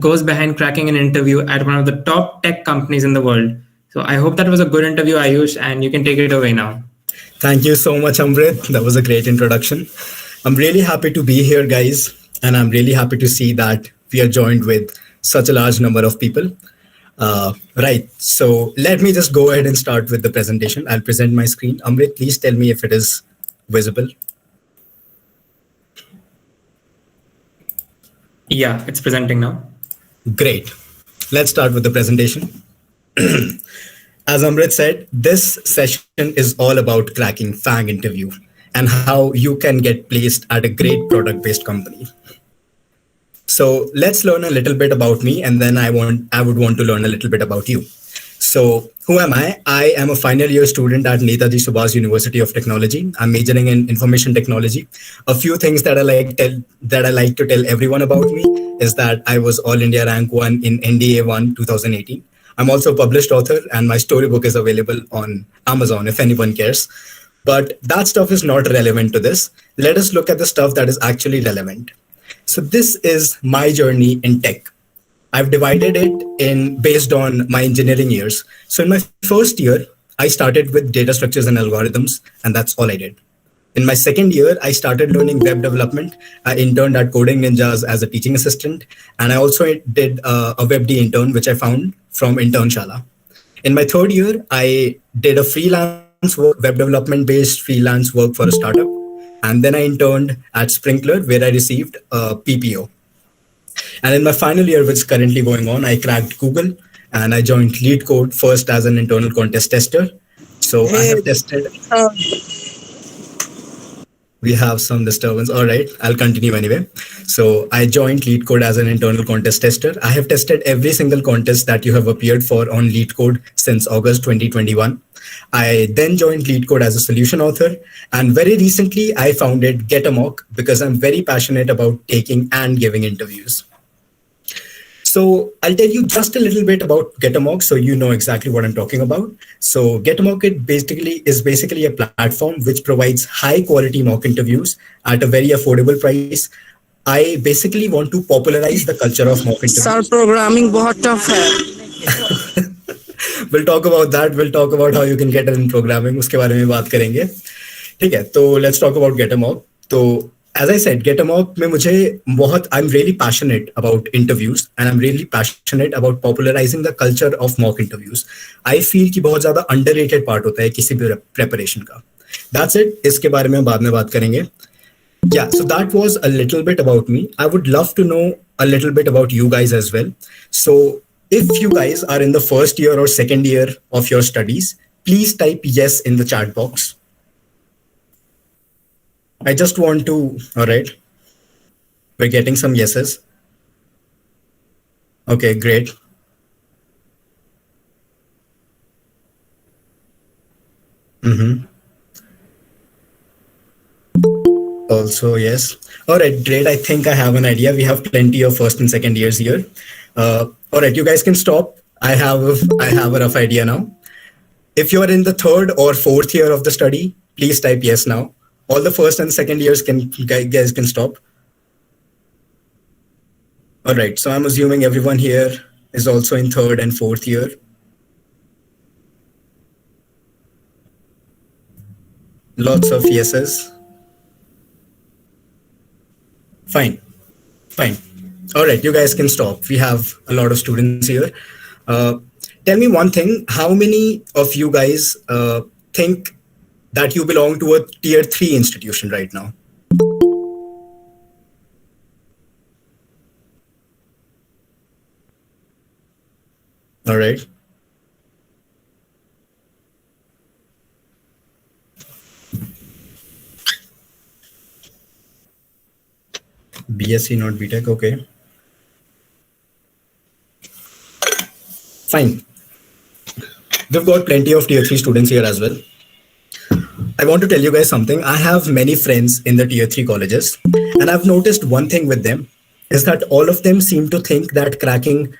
goes behind cracking an interview at one of the top tech companies in the world. So I hope that was a good interview, Ayush, and you can take it away now. Thank you so much, Amrit. That was a great introduction. I'm really happy to be here, guys, and I'm really happy to see that we are joined with such a large number of people. Right, so let me just go ahead and start with the presentation. I'll present my screen. Amrit, please tell me if it is visible. Yeah, it's presenting now. Great. Let's start with the presentation. As Amrit said, this session is all about cracking FAANG interview and how you can get placed at a great product-based company. So let's learn a little bit about me, and then I would want to learn a little bit about you. So who am I? I am a final year student at Netaji Subhas University of Technology. I'm majoring in information technology. A few things that I like to tell everyone about me is that I was All India Rank 1 in NDA 1 2018. I'm also a published author, and my storybook is available on Amazon if anyone cares. But that stuff is not relevant to this. Let us look at the stuff that is actually relevant. So this is my journey in tech. I've divided it in based on my engineering years. So in my first year, I started with data structures and algorithms, and that's all I did. In my second year, I started learning web development. I interned at Coding Ninjas as a teaching assistant, and I also did a WebD intern, which I found from Internshala. In my third year, I did a freelance work, web development based freelance work for a startup. And then I interned at Sprinkler, where I received a PPO. And in my final year, which is currently going on, I cracked Google and I joined LeetCode first as an internal contest tester. So I have tested. We have some disturbance. All right, I'll continue anyway. So I joined LeetCode as an internal contest tester. I have tested every single contest that you have appeared for on LeetCode since August 2021. I then joined LeetCode as a solution author. And very recently, I founded Epoch because I'm very passionate about taking and giving interviews. So I'll tell you just a little bit about Epoch so you know exactly what I'm talking about. So Epoch is basically a platform which provides high quality mock interviews at a very affordable price. I basically want to popularize the culture of mock interviews. Sir, programming बहुत tough है. We'll talk about that. We'll talk about how you can get in programming. उसके बारे में बात करेंगे. ठीक है. तो let's talk about Epoch. तो as I said, Epoch में मुझे बहुत I'm really passionate about interviews and I'm really passionate about popularizing the culture of mock interviews. I feel कि बहुत ज़्यादा underrated part होता है किसी भी preparation का. That's it. इसके बारे में बाद में बात करेंगे. Yeah, so that was a little bit about me. I would love to know a little bit about you guys as well. So if you guys are in the first year or second year of your studies, please type yes in the chat box. I just want to, all right. We're getting some yeses. Okay, great. Also, yes. All right, great. I think I have an idea. We have plenty of first and second years here. All right, you guys can stop. I have a rough idea now. If you're in the third or fourth year of the study, please type yes now. All the first and second years guys can stop. All right, so I'm assuming everyone here is also in third and fourth year. Lots of yeses. Fine. All right, you guys can stop. We have a lot of students here. Tell me one thing. How many of you guys think that you belong to a tier 3 institution right now? All right. BSc, not BTech, okay. Fine. We've got plenty of tier 3 students here as well. I want to tell you guys something. I have many friends in the tier 3 colleges, and I've noticed one thing with them is that all of them seem to think that cracking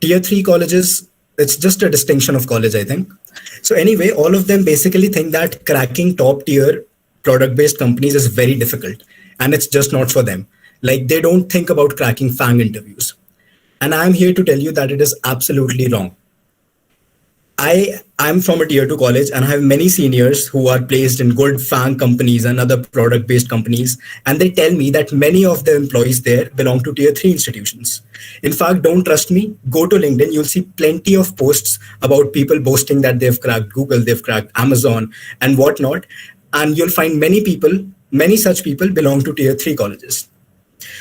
tier 3 colleges, it's just a distinction of college, I think. So anyway, all of them basically think that cracking top tier product-based companies is very difficult, and it's just not for them. Like they don't think about cracking FAANG interviews. And I'm here to tell you that it is absolutely wrong. I'm from a tier 2 college and I have many seniors who are placed in good FAANG companies and other product based companies. And they tell me that many of the employees there belong to tier 3 institutions. In fact, don't trust me. Go to LinkedIn. You'll see plenty of posts about people boasting that they've cracked Google, they've cracked Amazon and whatnot. And you'll find many such people belong to tier 3 colleges.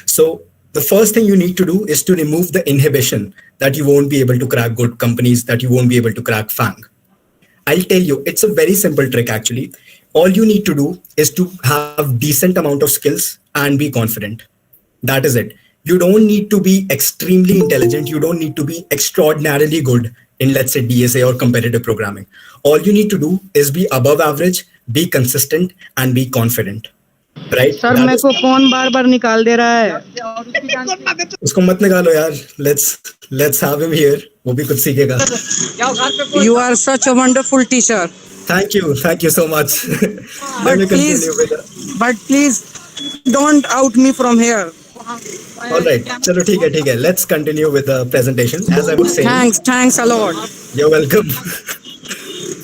So the first thing you need to do is to remove the inhibition that you won't be able to crack good companies, that you won't be able to crack FAANG. I'll tell you, it's a very simple trick actually. All you need to do is to have decent amount of skills and be confident. That is it. You don't need to be extremely intelligent. You don't need to be extraordinarily good in, let's say, DSA or competitive programming. All you need to do is be above average, be consistent, and be confident. Right? Sir मेरे को phone बार बार निकाल दे रहा है. उसको मत निकालो यार. Let's have him here. वो भी कुछ सीखेगा. You are such a wonderful teacher. Thank you so much. But please don't out me from here. All right, चलो ठीक है. Let's continue with the presentation. As I was saying. Thanks a lot. You're welcome.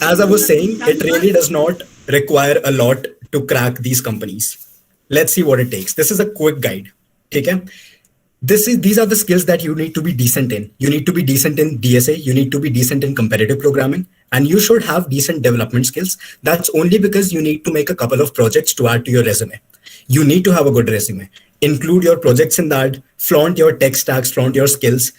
As I was saying, it really does not require a lot to crack these companies. Let's see what it takes. This is a quick guide. Okay? These are the skills that you need to be decent in. You need to be decent in DSA. You need to be decent in competitive programming. And you should have decent development skills. That's only because you need to make a couple of projects to add to your resume. You need to have a good resume. Include your projects in that. Flaunt your tech stacks. Flaunt your skills.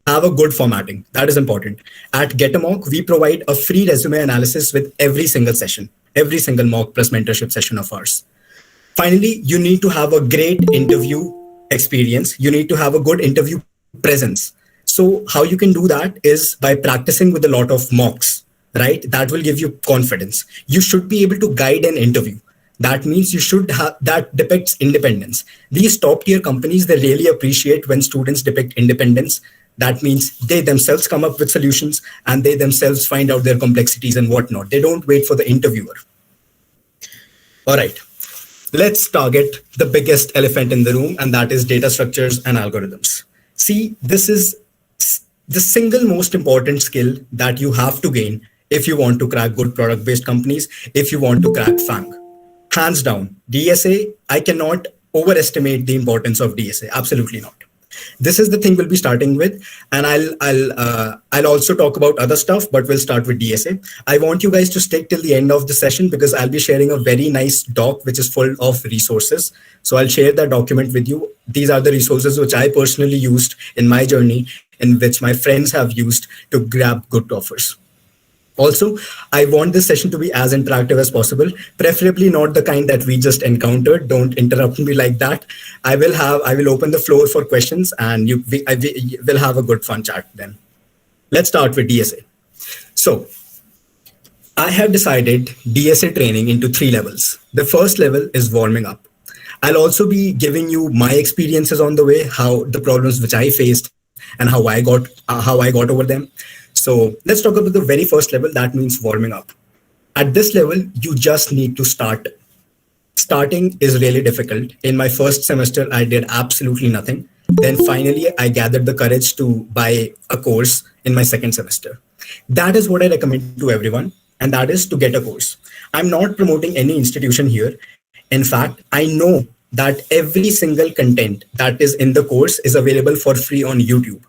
Have a good formatting. That is important. At Epoch, we provide a free resume analysis with every single session, every single mock plus mentorship session of ours. Finally, you need to have a great interview experience. You need to have a good interview presence. So how you can do that is by practicing with a lot of mocks, right? That will give you confidence. You should be able to guide an interview. That means you should have, that depicts independence. These top tier companies, they really appreciate when students depict independence. That means they themselves come up with solutions and they themselves find out their complexities and whatnot. They don't wait for the interviewer. All right. Let's target the biggest elephant in the room, and that is data structures and algorithms. See, this is the single most important skill that you have to gain if you want to crack good product-based companies, if you want to crack FAANG. Hands down, DSA, I cannot overestimate the importance of DSA. Absolutely not. This is the thing we'll be starting with, and I'll also talk about other stuff, but we'll start with DSA. I want you guys to stick till the end of the session because I'll be sharing a very nice doc which is full of resources. So I'll share that document with you. These are the resources which I personally used in my journey, in which my friends have used to grab good offers. Also, I want this session to be as interactive as possible, preferably not the kind that we just encountered. Don't interrupt me like that. I will open the floor for questions and we'll have a good fun chat then. Let's start with DSA. So I have divided DSA training into 3 levels. The first level is warming up. I'll also be giving you my experiences on the way, how the problems which I faced and how I got over them. So let's talk about the very first level. That means warming up. At this level, you just need to start. Starting is really difficult. In my first semester, I did absolutely nothing. Then finally, I gathered the courage to buy a course in my second semester. That is what I recommend to everyone. And that is to get a course. I'm not promoting any institution here. In fact, I know that every single content that is in the course is available for free on YouTube.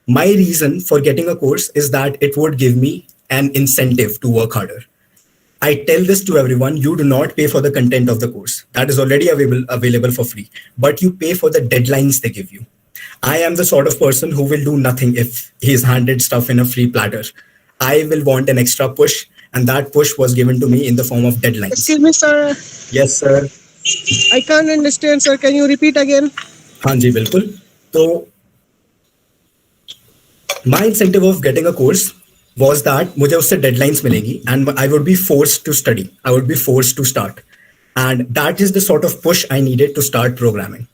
My reason for getting a course is that it would give me an incentive to work harder. I tell this to everyone, you do not pay for the content of the course. That is already available for free, but you pay for the deadlines they give you. I am the sort of person who will do nothing if he's handed stuff in a free platter. I will want an extra push, and that push was given to me in the form of deadlines. Excuse me, sir. Yes, sir. I can't understand, sir. Can you repeat again? हाँ जी बिल्कुल. So my incentive of getting a course was that मुझे उससे deadlines मिलेंगी and I would be forced to study. I would be forced to start. And that is the sort of push I needed to start programming.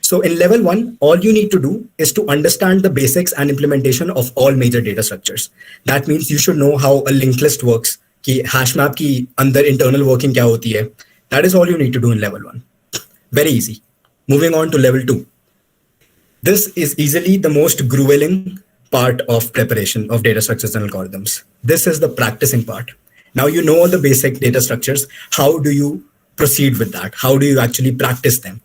So in level 1, all you need to do is to understand the basics and implementation of all major data structures. That means you should know how a linked list works, कि hash map की अंदर internal working क्या होती है. That is all you need to do in level 1. Very easy. Moving on to level 2. This is easily the most grueling part of preparation of data structures and algorithms. This is the practicing part. Now you know all the basic data structures. How do you proceed with that? How do you actually practice them?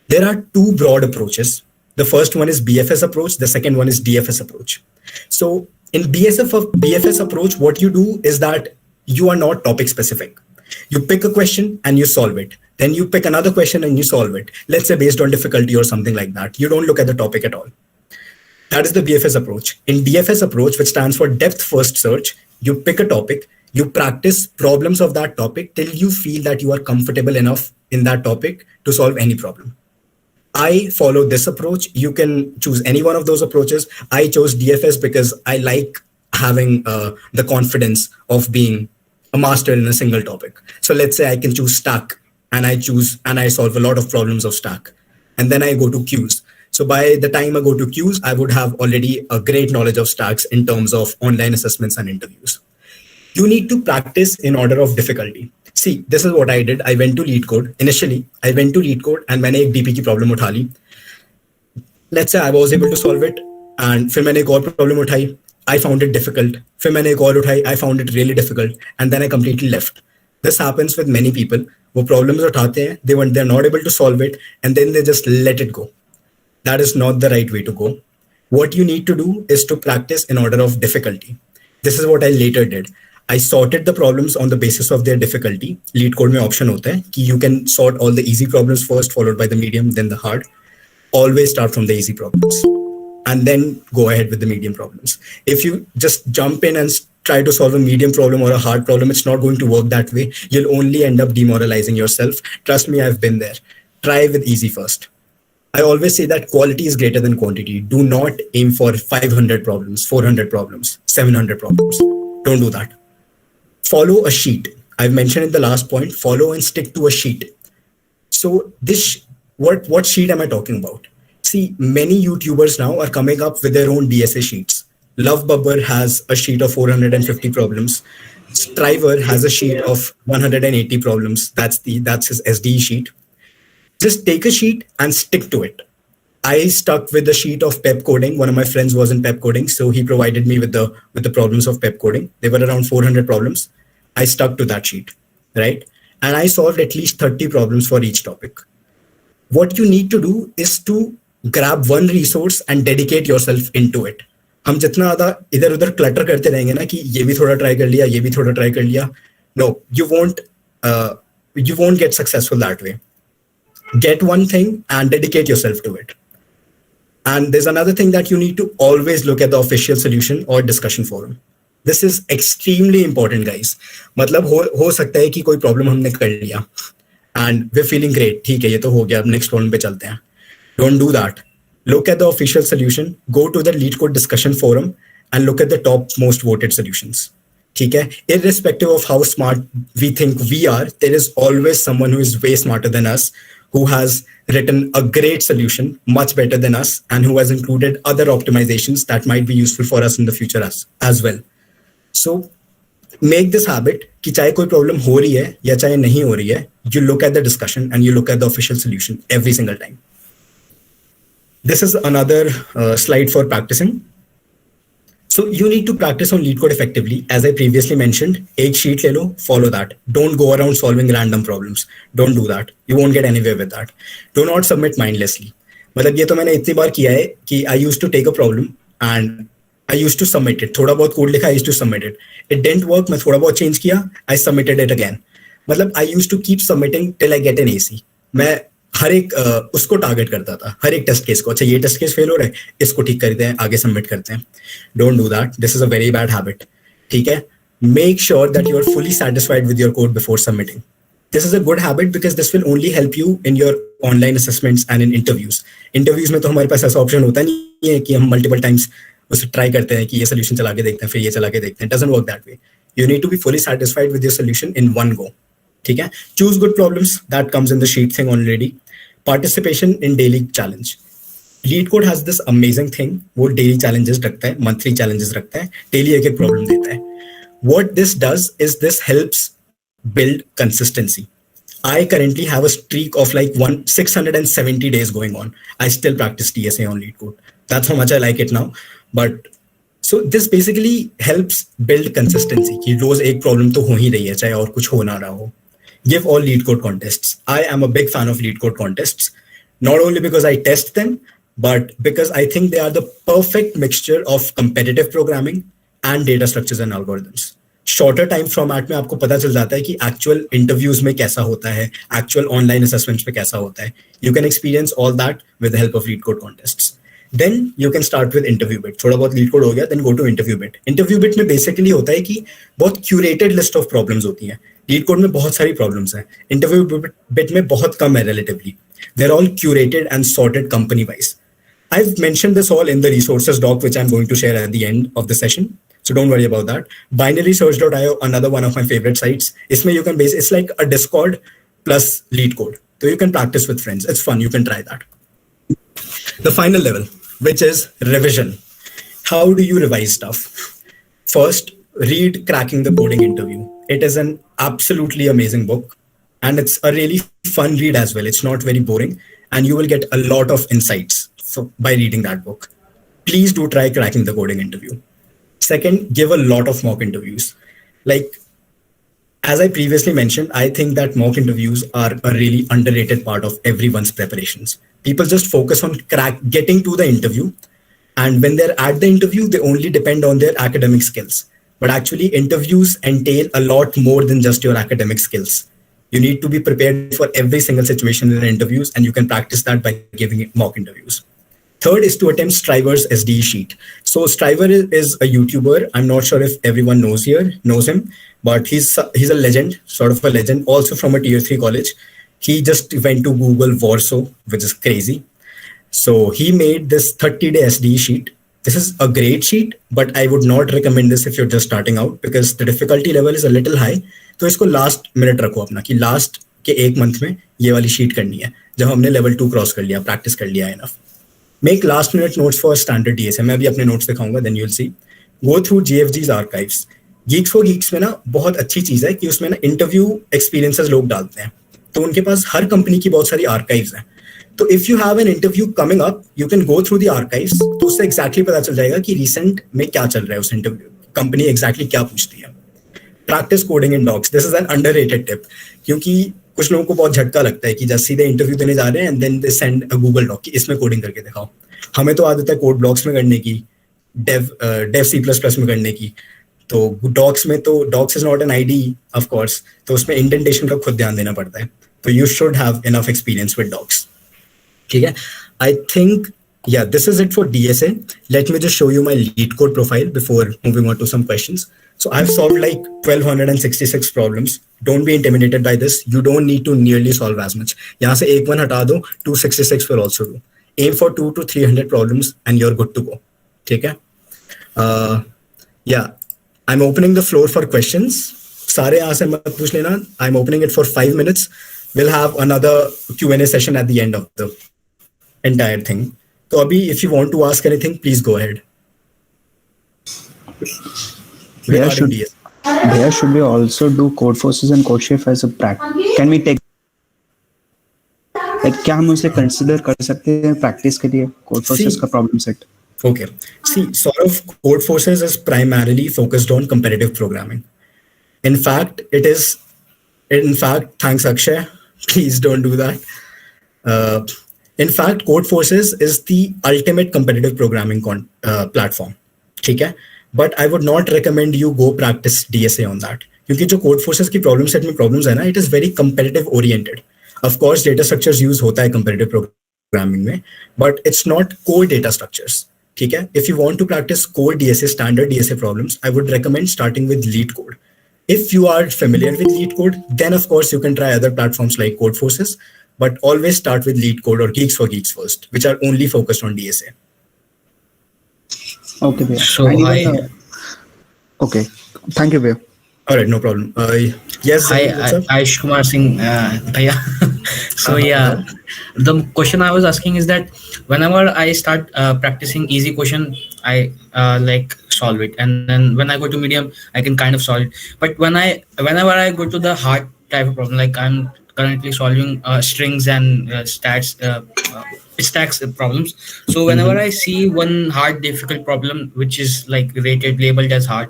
There are two broad approaches. The first one is BFS approach. The second one is DFS approach. So in BFS approach, what you do is that you are not topic specific. You pick a question and you solve it. Then you pick another question and you solve it. Let's say based on difficulty or something like that. You don't look at the topic at all. That is the BFS approach. In DFS approach, which stands for depth first search, you pick a topic, you practice problems of that topic till you feel that you are comfortable enough in that topic to solve any problem. I follow this approach. You can choose any one of those approaches. I chose DFS because I like having the confidence of being a master in a single topic. So let's say I can choose stack and I solve a lot of problems of stack. And then I go to queues. So by the time I go to queues, I would have already a great knowledge of stacks in terms of online assessments and interviews. You need to practice in order of difficulty. See, this is what I did. I went to LeetCode. Initially, I went to LeetCode and मैंने एक DP की problem उठा ली. Let's say I was able to solve it. And फिर मैंने एक और problem उठाई. I found it difficult. फिर मैंने एक और उठाई. I found it really difficult. And then I completely left. This happens with many people. वो problems उठाते हैं. They're not able to solve it. And then they just let it go. That is not the right way to go. What you need to do is to practice in order of difficulty. This is what I later did. I sorted the problems on the basis of their difficulty. LeetCode में option होता है कि you can sort all the easy problems first, followed by the medium, then the hard. Always start from the easy problems and then go ahead with the medium problems. If you just jump in and try to solve a medium problem or a hard problem, it's not going to work that way. You'll only end up demoralizing yourself. Trust me, I've been there. Try with easy first. I always say that quality is greater than quantity. Do not aim for 500 problems, 400 problems, 700 problems. Don't do that. Follow a sheet. I've mentioned in the last point, follow and stick to a sheet. So what sheet am I talking about? See, many YouTubers now are coming up with their own DSA sheets. Love Bubber has a sheet of 450 problems. Striver has a sheet of 180 problems. That's his SDE sheet. Just take a sheet and stick to it. I stuck with the sheet of pep coding. One of my friends was in pep coding, so he provided me with the problems of pep coding. They were around 400 problems. I stuck to that sheet, right? And I solved at least 30 problems for each topic. What you need to do is to grab one resource and dedicate yourself into it. हम जितना ज़्यादा इधर उधर clutter करते रहेंगे ना कि ये भी थोड़ा ट्राई कर लिया, ये भी थोड़ा ट्राई कर लिया. No, you won't get successful that way. Get one thing and dedicate yourself to it. And there's another thing that you need to always look at the official solution or discussion forum. This is extremely important, guys. मतलब हो सकता है कि कोई problem हमने कर लिया and we're feeling great. ठीक है, ये तो हो गया, अब next problem पे चलते हैं. Don't do that. Look at the official solution. Go to the LeetCode discussion forum and look at the top most voted solutions. ठीक है? Irrespective of how smart we think we are, there is always someone who is way smarter than us, who has written a great solution, much better than us, and who has included other optimizations that might be useful for us in the future as well. So make this habit कि चाहे कोई problem हो रही है या चाहे नहीं हो रही है, you look at the discussion and you look at the official solution every single time. This is another slide for practicing. So you need to practice on LeetCode effectively. As I previously mentioned, एक sheet ले लो, follow that. Don't go around solving random problems. Don't do that. You won't get anywhere with that. Do not submit mindlessly. मतलब ये तो मैंने इतनी बार किया है कि I used to take a problem and I used to submit it. थोड़ा बहुत कोड लिखा, I used to submit it. It didn't work. मैं थोड़ा बहुत change किया, I submitted it again. मतलब I used to keep submitting till I get an AC. मैं हर एक उसको टारगेट करता था, हर एक टेस्ट केस को. अच्छा, ये टेस्ट केस फेल हो रहा है, इसको ठीक करते हैं, आगे सबमिट करते हैं. Don't do that. This is a very bad habit. ठीक है? Make sure that you are fully satisfied with your code before submitting. This is a good habit because this will only help you in your online assessments and in interviews में तो हमारे पास ऐसा option होता नहीं है कि हम multiple times उसे ट्राई करते हैं कि ये सोल्यूशन चला के देखते हैं, फिर ये चला के देखते हैं. Doesn't work that way. You need to be fully satisfied with your solution in one go. ठीक है? Choose good problems. That comes in the sheet thing already. Participation in daily challenge. LeetCode has this amazing thing. वो daily challenges रखता है, monthly challenges रखता है, daily एक problem देता है. What this does is this helps build consistency. I currently have a streak of like 670 days going on. I still practice DSA on lead code. That's how much I like it now. But so this basically helps build consistency कि रोज एक problem तो हो ही रही है चाहे और कुछ हो ना रहा हो. Give all lead code contests. I am a big fan of lead code contests, not only because I test them, but because I think they are the perfect mixture of competitive programming and data structures and algorithms. Shorter time format में आपको पता चल जाता है कि actual interviews में कैसा होता है, actual online assessments में कैसा होता है. You can experience all that with the help of lead code contests. Then you can start with interview bit. थोड़ा बहुत lead code हो गया, then go to interview bit. Interview bit में basically होता है कि बहुत curated list of problems होती हैं. Lead code में बहुत सारी problems हैं. Interview bit में बहुत कम है relatively. They're all curated and sorted company wise. I've mentioned this all in the resources doc, which I'm going to share at the end of the session. So don't worry about that. Binarysearch.io, another one of my favorite sites. Isme you can it's like a Discord plus lead code. So you can practice with friends. It's fun. You can try that. The final level, which is revision. How do you revise stuff? First, read Cracking the Coding Interview. It is an absolutely amazing book. And it's a really fun read as well. It's not very boring. And you will get a lot of insights by reading that book. Please do try Cracking the Coding Interview. Second, give a lot of mock interviews. Like, as I previously mentioned, I think that mock interviews are a really underrated part of everyone's preparations. People just focus on getting to the interview. And when they're at the interview, they only depend on their academic skills. But actually, interviews entail a lot more than just your academic skills. You need to be prepared for every single situation in interviews, and you can practice that by giving mock interviews. Third is to attempt Striver's SDE sheet. So Striver is a YouTuber. I'm not sure if everyone knows him, but he's a legend, sort of a legend, also from a tier 3 college. He just went to Google Warsaw, which is crazy. So he made this 30-day SDE sheet. This is a great sheet, but I would not recommend this if you're just starting out because the difficulty level is a little high. तो इसको last minute रखो अपना कि last के एक month में ये वाली sheet करनी है जब हमने level 2 cross कर लिया, practice कर लिया enough. Make last minute notes for standard DSA. मैं भी अपने notes दिखाऊंगा, then you'll see. Go through GFG's archives. Geeks for Geeks में ना बहुत अच्छी चीज है कि उसमें ना interview experiences लोग डालते हैं. तो उनके पास हर कंपनी की बहुत सारी archives हैं. तो if you have an interview coming up, you can go through the archives. तो उससे exactly पता चल जाएगा कि recent में क्या चल रहा है उस interview. कंपनी exactly क्या पूछती है. Practice coding in docs. This is an underrated tip. क्योंकि कुछ लोगों को बहुत झटका लगता है कि जब सीधे इंटरव्यू देने जा रहे हैं and then they send a Google doc कि इसमें कोडिंग करके दिखाओ. हमें तो आदत है कोड ब्लॉक्स में करने की, dev C++ में करने की. तो डॉक्स में तो docs is not an IDE of course, तो उसमें इंडेंटेशन का खुद ध्यान देना पड़ता है. तो you should have enough experience with docs. ठीक है. I think yeah, this is it for DSA. Let me just show you my lead code profile before moving on to some questions. So I've solved like 1266 problems. Don't be intimidated by this. You don't need to nearly solve as much. यहाँ से एक 1 हटा दो, 266 will also do. Aim for 200 to 300 problems and you're good to go. ठीक है. Yeah, I'm opening the floor for questions. सारे यहाँ से मत पूछ लेना. I'm opening it for 5 minutes. We'll have another Q&A session at the end of the entire thing. So Abhi, if you want to ask anything, please go ahead. There should we also do code forces and code shift as a practice? Can we take like क्या हम उसे consider कर सकते हैं practice के लिए code forces का problem set? Okay. See, sort of code forces is primarily focused on competitive programming. In fact, thanks Akshay. Please don't do that. In fact, Code Forces is the ultimate competitive programming platform. ठीक है. But I would not recommend you go practice DSA on that. क्योंकि जो Code Forces की problem set में problems है ना, it is very competitive oriented. Of course, data structures use होता है competitive programming में, but it's not core data structures. ठीक है. If you want to practice core DSA, standard DSA problems, I would recommend starting with lead code. If you are familiar with lead code, then of course you can try other platforms like Code Forces. But always start with lead code or Geeks for Geeks first, which are only focused on DSA. Okay, Bhaiya. So okay, thank you, Bhaiya. All right, no problem. Yes. Hi, Ayush Kumar Singh. Bhaiya. So yeah, the question I was asking is that whenever I start practicing easy question, I like solve it, and then when I go to medium, I can kind of solve it. But whenever I go to the hard type of problem, like I'm currently solving strings and stacks problems. So whenever I see one hard, difficult problem which is like rated, labeled as hard,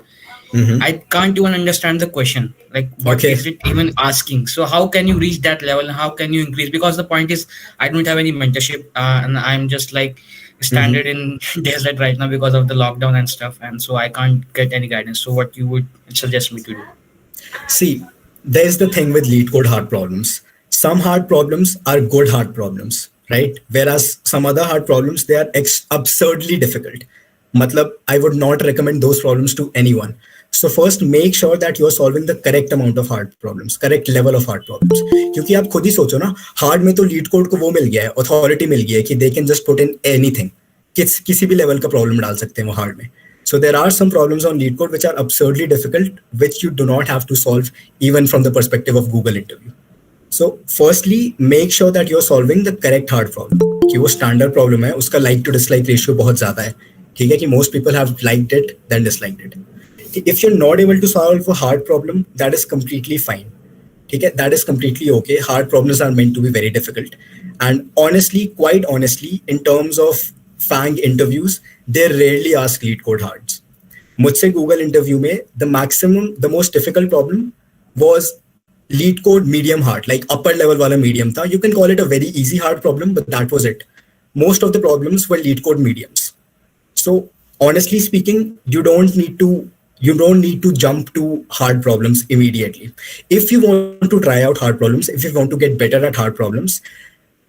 I can't even understand the question. Like, what Okay. is it even asking? So, how can you reach that level? And how can you increase? Because the point is, I don't have any mentorship, and I'm just like standard in desert right now because of the lockdown and stuff, and so I can't get any guidance. So, what you would suggest me to do? See, there's the thing with lead code hard problems. Some hard problems are good hard problems, right? Whereas some other hard problems, they are absurdly difficult. Matlab, I would not recommend those problems to anyone. So first, make sure that you're solving the correct amount of hard problems, correct level of hard problems. क्योंकि आप खुद ही सोचो ना, hard में तो lead code को वो मिल गया है, authority मिल गया है कि they can just put in anything. किसी भी level का problem डाल सकते हैं वो hard में. So there are some problems on lead code which are absurdly difficult, which you do not have to solve even from the perspective of Google interview. So firstly, make sure that you're solving the correct hard problem. कि वो standard problem है, उसका like to dislike ratio बहुत ज़्यादा है. ठीक है कि most people have liked it then disliked it. If you're not able to solve a hard problem, that is completely fine. Okay, that is completely okay. Hard problems are meant to be very difficult. And honestly, quite honestly, in terms of FAANG interviews, they rarely ask lead code hards. मुझसे Google interview में the most difficult problem was lead code medium hard, like upper level वाला medium था. You can call it a very easy hard problem, but that was it. Most of the problems were lead code mediums. So honestly speaking, you don't need to jump to hard problems immediately. If you want to try out hard problems, if you want to get better at hard problems,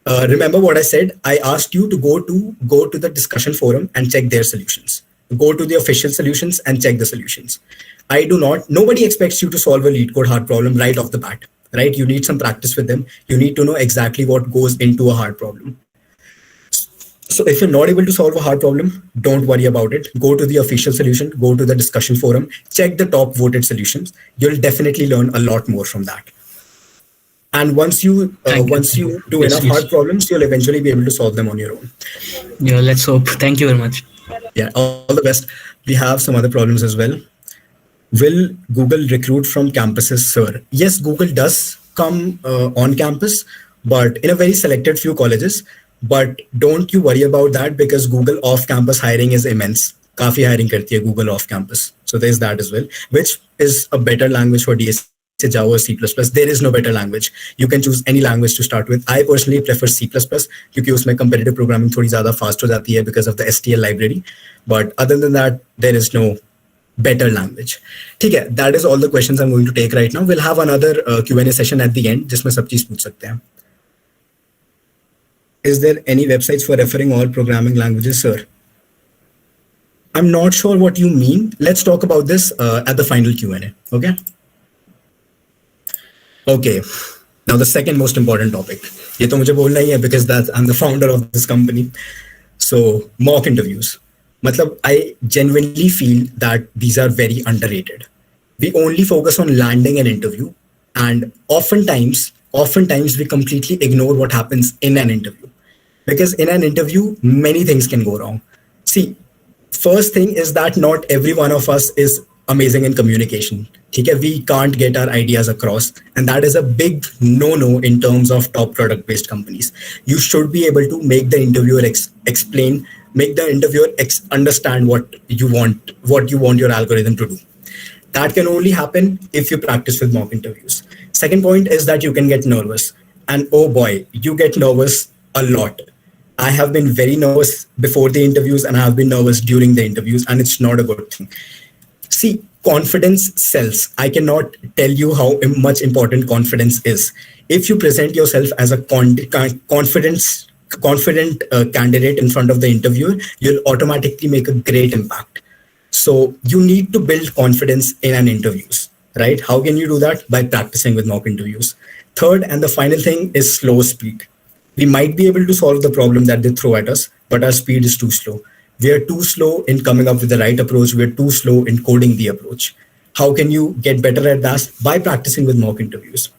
remember what I said. I asked you to go to the discussion forum and check their solutions. Go to the official solutions and check the solutions. Nobody expects you to solve a lead code hard problem right off the bat, right? You need some practice with them. You need to know exactly what goes into a hard problem. So if you're not able to solve a hard problem, don't worry about it. Go to the official solution, go to the discussion forum, check the top voted solutions. You'll definitely learn a lot more from that. And once you do enough hard problems, you'll eventually be able to solve them on your own. Yeah, let's hope. Thank you very much. Yeah, all the best. We have some other problems as well. Will Google recruit from campuses, sir? Yes, Google does come on campus, but in a very selected few colleges. But don't you worry about that because Google off-campus hiring is immense. काफी hiring करती है Google off-campus. So there's that as well, which is a better language for DSA, Java or C++. There is no better language. You can choose any language to start with. I personally prefer C++ क्योंकि उसमें competitive programming थोड़ी ज़्यादा fast हो जाती है because of the STL library. But other than that, there is no better language. ठीक है, that is all the questions I'm going to take right now. We'll have another Q&A session at the end जिसमें सब चीज़ पूछ सकते हैं. Is there any websites for referring all programming languages, sir? I'm not sure what you mean. Let's talk about this at the final Q&A, okay? Okay, now the second most important topic. ये तो मुझे बोलना ही है because I'm the founder of this company. So mock interviews. मतलब I genuinely feel that these are very underrated. We only focus on landing an interview and oftentimes we completely ignore what happens in an interview. Because in an interview, many things can go wrong. See, first thing is that not every one of us is amazing in communication. Okay? We can't get our ideas across. And that is a big no-no in terms of top product-based companies. You should be able to make the interviewer understand what you want your algorithm to do. That can only happen if you practice with mock interviews. Second point is that you can get nervous. And oh boy, you get nervous a lot. I have been very nervous before the interviews and I have been nervous during the interviews, and it's not a good thing. See, confidence sells. I cannot tell you how much important confidence is. If you present yourself as a confident candidate in front of the interviewer, you'll automatically make a great impact. So you need to build confidence in an interviews, right? How can you do that? By practicing with mock interviews. Third and the final thing is slow speed. We might be able to solve the problem that they throw at us, but our speed is too slow. We are too slow in coming up with the right approach. We are too slow in coding the approach. How can you get better at that? By practicing with mock interviews.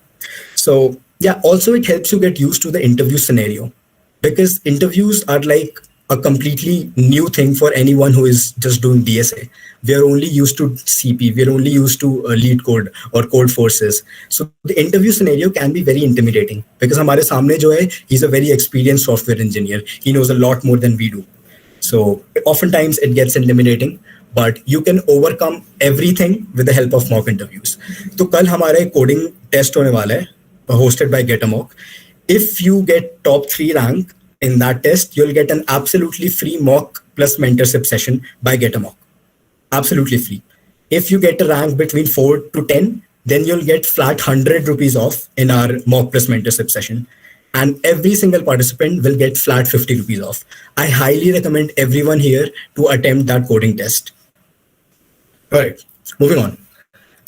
So yeah, also it helps you get used to the interview scenario because interviews are like a completely new thing for anyone who is just doing DSA. We are only used to CP, we are only used to lead code or code forces. So the interview scenario can be very intimidating because हमारे सामने जो है, he's a very experienced software engineer. He knows a lot more than we do. So oftentimes it gets intimidating, but you can overcome everything with the help of mock interviews. तो कल हमारा एक coding test होने वाला है, hosted by Epoch. If you get top 3 rank in that test, you'll get an absolutely free mock plus mentorship session by Epoch. Absolutely free. If you get a rank between 4 to 10, then you'll get flat 100 rupees off in our mock plus mentorship session. And every single participant will get flat 50 rupees off. I highly recommend everyone here to attempt that coding test. All right, moving on.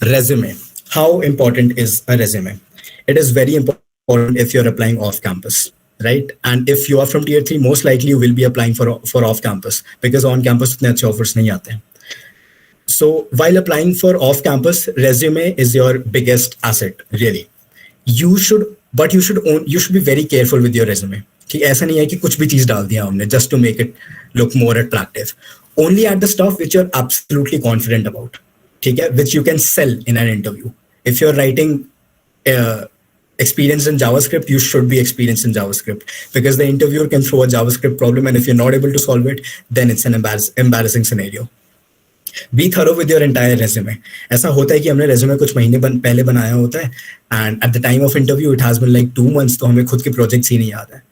Resume. How important is a resume? It is very important if you're applying off campus, right? And if you are from tier 3, most likely you will be applying for off campus because on campus utne achhe offers nahi aate hain. So while applying for off campus, resume is your biggest asset, really. You should be very careful with your resume. कि ऐसा नहीं है कि कुछ भी चीज डाल दिया हमने just to make it look more attractive. Only at the stuff which you're absolutely confident about, ठीक है, which you can sell in an interview. If you're writing experience in JavaScript, you should be experienced in JavaScript because the interviewer can throw a JavaScript problem, and if you're not able to solve it, then it's an embarrassing scenario. Be thorough with your entire resume. ऐसा होता है कि हमने resume कुछ महीने पहले बनाया होता है, and at the time of interview it has been like 2 months, तो हमें खुद की projects ही नहीं याद है.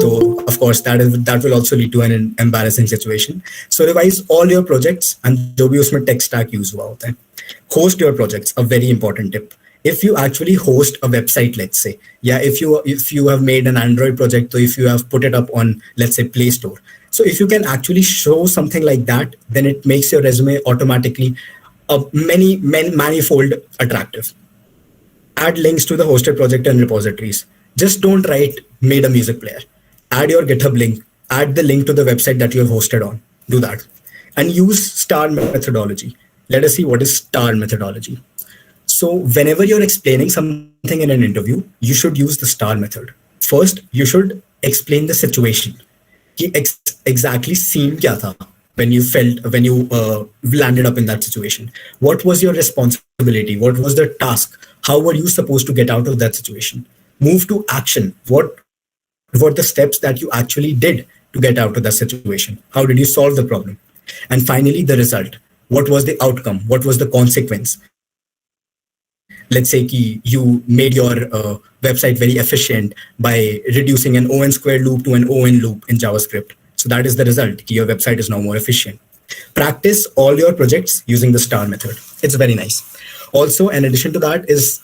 So of course that will also lead to an embarrassing situation. So revise all your projects and जो भी उसमें tech stack use हुआ होता है. Host your projects, a very important tip. If you actually host a website, let's say, if you have made an Android project, so if you have put it up on, let's say, Play Store. So if you can actually show something like that, then it makes your resume automatically manifold attractive. Add links to the hosted project and repositories. Just don't write made a music player. Add your GitHub link. Add the link to the website that you have hosted on. Do that. And use STAR methodology. Let us see what is STAR methodology. So whenever you're explaining something in an interview, you should use the STAR method. First, you should explain the situation. कि exactly scene क्या था when you landed up in that situation. What was your responsibility? What was the task? How were you supposed to get out of that situation? Move to action. What were the steps that you actually did to get out of that situation? How did you solve the problem? And finally, the result. What was the outcome? What was the consequence? Let's say you made your website very efficient by reducing an ON square loop to an ON loop in JavaScript. So that is the result. Your website is now more efficient. Practice all your projects using the STAR method. It's very nice. Also, in addition to that is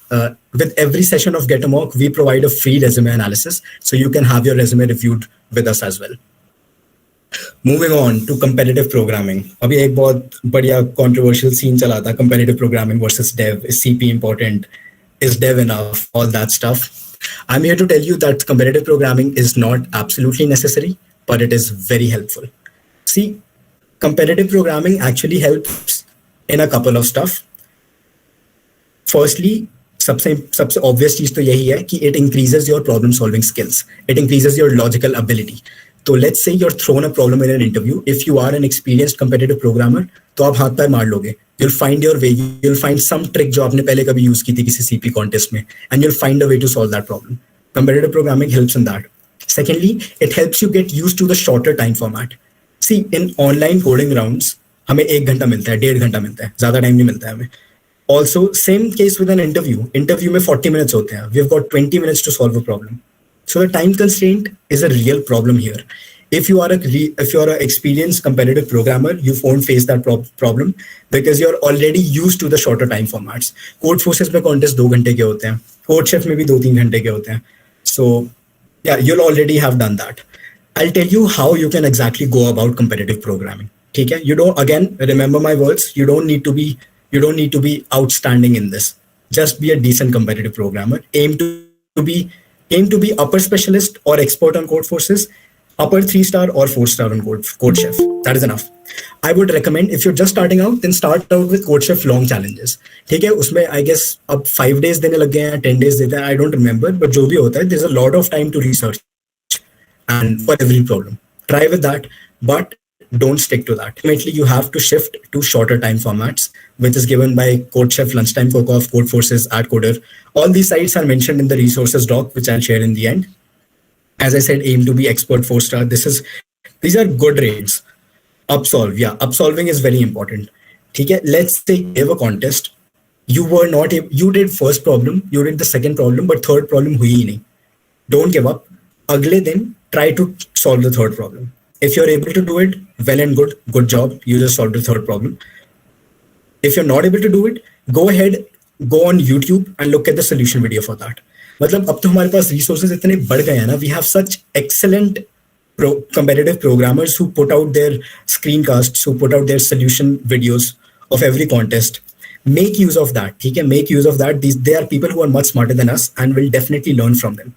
with every session of Get a Mock, we provide a free resume analysis. So you can have your resume reviewed with us as well. Moving on to competitive programming. अभी एक बहुत बढ़िया controversial scene चला था, competitive programming versus dev. Is CP important? Is dev enough? All that stuff. I'm here to tell you that competitive programming is not absolutely necessary, but it is very helpful. See, competitive programming actually helps in a couple of stuff. Firstly, सबसे obvious चीज तो यही है कि it increases your problem solving skills. It increases your logical ability. So let's say you're thrown a problem in an interview. If you are an experienced competitive programmer, तो आप हाथ पैर मार लोगे. You'll find your way. You'll find some trick जो आपने पहले कभी use की थी किसी CP contest में, and you'll find a way to solve that problem. Competitive programming helps in that. Secondly, it helps you get used to the shorter time format. See, in online coding rounds, हमें 1 घंटा मिलता है, 1.5 घंटा मिलता है, ज़्यादा time नहीं मिलता है हमें. Also, same case with an interview. Interview में 40 minutes होते हैं. We've got 20 minutes to solve a problem. So the time constraint is a real problem here. If you are an experienced competitive programmer, you won't face that problem because you're already used to the shorter time formats. Code forces में contest 2 घंटे के होते हैं. Code chef में भी 2-3 घंटे के होते हैं. So yeah, you'll already have done that. I'll tell you how you can exactly go about competitive programming. ठीक है? You don't, again, remember my words. You don't need to be outstanding in this. Just be a decent competitive programmer. Aim to be upper specialist or expert on code forces, upper 3-star or 4-star on code chef. That is enough. I would recommend if you're just starting out, then start out with code chef long challenges. ठीक है, उसमें I guess अब 5 days देने लग गए हैं, 10 days देते हैं, I don't remember, but जो भी होता है, there's a lot of time to research and for every problem. Try with that, but don't stick to that. Ultimately, you have to shift to shorter time formats, which is given by CodeChef, Lunchtime Cook-Off, Codeforces, AdCoder. All these sites are mentioned in the resources doc, which I'll share in the end. As I said, aim to be expert 4-star. These are good rates. Upsolve, yeah, upsolving is very important. Okay, let's say you have a contest. You did first problem, you did the second problem, but third problem hui hi nahi. Don't give up. Agle din, try to solve the third problem. If you're able to do it, well and good job. You just solved the third problem. If you're not able to do it, go ahead, go on YouTube and look at the solution video for that. मतलब अब तो हमारे पास resources इतने बढ़ गए हैं ना. We have such excellent competitive programmers who put out their screencasts, who put out their solution videos of every contest. Make use of that. Okay? Make use of that. They are people who are much smarter than us and will definitely learn from them.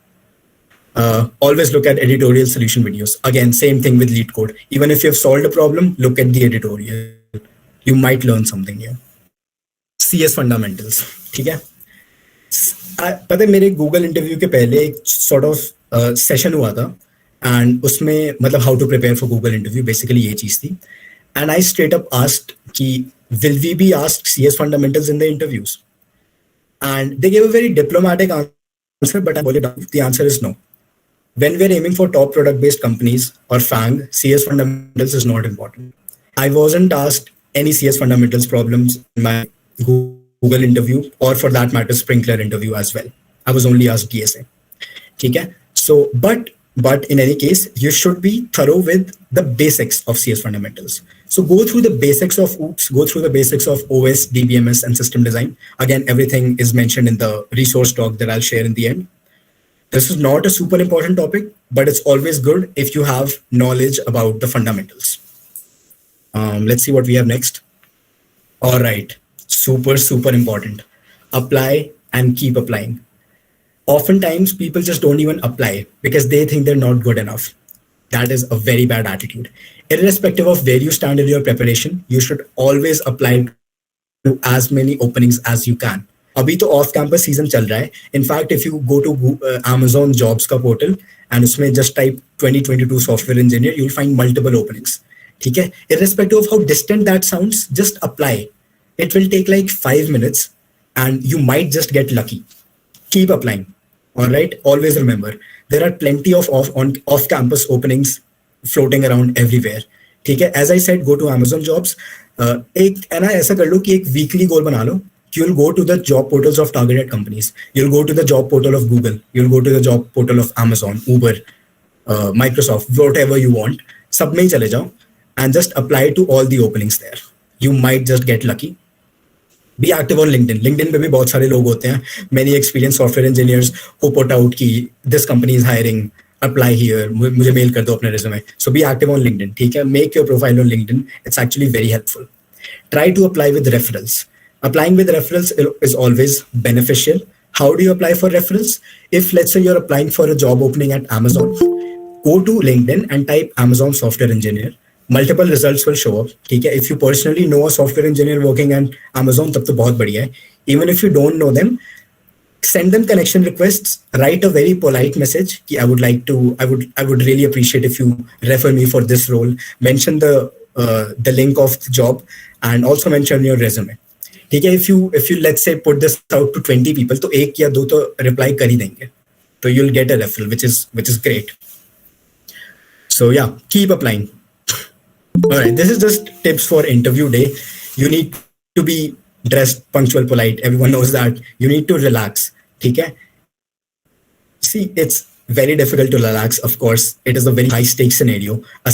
Always look at editorial solution videos. Again, same thing with lead code. Even if you've solved a problem, look at the editorial. You might learn something here. CS fundamentals. ठीक है? पता है मेरे Google interview के पहले एक sort of session हुआ था and उसमें मतलब how to prepare for Google interview basically ये चीज थी. And I straight up asked कि will we be asked CS fundamentals in the interviews? And they gave a very diplomatic answer, but I told it the answer is no. When we're aiming for top product-based companies or FAANG, CS fundamentals is not important. I wasn't asked any CS fundamentals problems in my Google interview, or for that matter, Sprinkler interview as well. I was only asked DSA. Okay? So, but in any case, you should be thorough with the basics of CS fundamentals. So go through the basics of OOPS, go through the basics of OS, DBMS, and system design. Again, everything is mentioned in the resource doc that I'll share in the end. This is not a super important topic, but it's always good if you have knowledge about the fundamentals. Let's see what we have next. All right. Super, super important. Apply and keep applying. Oftentimes, people just don't even apply because they think they're not good enough. That is a very bad attitude. Irrespective of where you stand in your preparation, you should always apply to as many openings as you can. अभी तो off campus season चल रहा है. In fact if you go to Amazon jobs का portal and उसमें just type 2022 software engineer, you will find multiple openings. ठीक है, irrespective of how distant that sounds, just apply. It will take like 5 minutes and you might just get lucky. Keep applying. All right, always remember there are plenty of off campus openings floating around everywhere. ठीक है, as I said, go to Amazon jobs. एक है ना, ऐसा कर लो कि एक weekly goal बना लो. You'll go to the job portals of targeted companies. You'll go to the job portal of Google. You'll go to the job portal of Amazon, Uber, Microsoft, whatever you want. सब में ही चले जाओ and just apply to all the openings there. You might just get lucky. Be active on LinkedIn. LinkedIn पे भी बहुत सारे लोग होते हैं. Many experienced software engineers who put out कि this company is hiring. Apply here. मुझे mail कर दो अपने resume. So be active on LinkedIn. ठीक है? Make your profile on LinkedIn. It's actually very helpful. Try to apply with referrals. Applying with referrals is always beneficial. How do you apply for referrals? If let's say you're applying for a job opening at Amazon, go to LinkedIn and type Amazon software engineer. Multiple results will show up. Okay? If you personally know a software engineer working at Amazon, तब तो बहुत बढ़िया है. Even if you don't know them, send them connection requests. Write a very polite message. I would really appreciate if you refer me for this role. Mention the link of the job and also mention your resume. ठीक है, if you let's say put this out to 20 people, तो एक या दो तो reply कर ही देंगे. So you'll get a referral, which is great. So yeah, keep applying. All right, this is just tips for interview day. You need to be dressed punctual, polite. Everyone knows that. You need to relax. ठीक है? See, it's very difficult to relax. Of course, it is a very high stakes scenario. A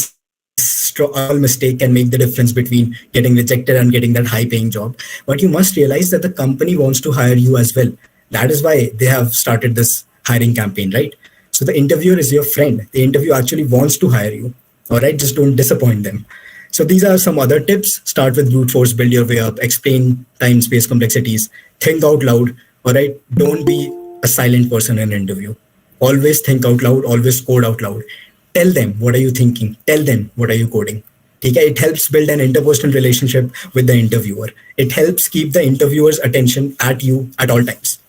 small mistake can make the difference between getting rejected and getting that high paying job. But you must realize that the company wants to hire you as well. That is why they have started this hiring campaign, right? So the interviewer is your friend. The interviewer actually wants to hire you. All right, just don't disappoint them. So these are some other tips. Start with brute force, build your way up, explain time, space complexities, think out loud. All right, don't be a silent person in an interview. Always think out loud, always code out loud. Tell them what are you thinking. Tell them what are you coding. Okay? It helps build an interpersonal relationship with the interviewer. It helps keep the interviewer's attention at you at all times.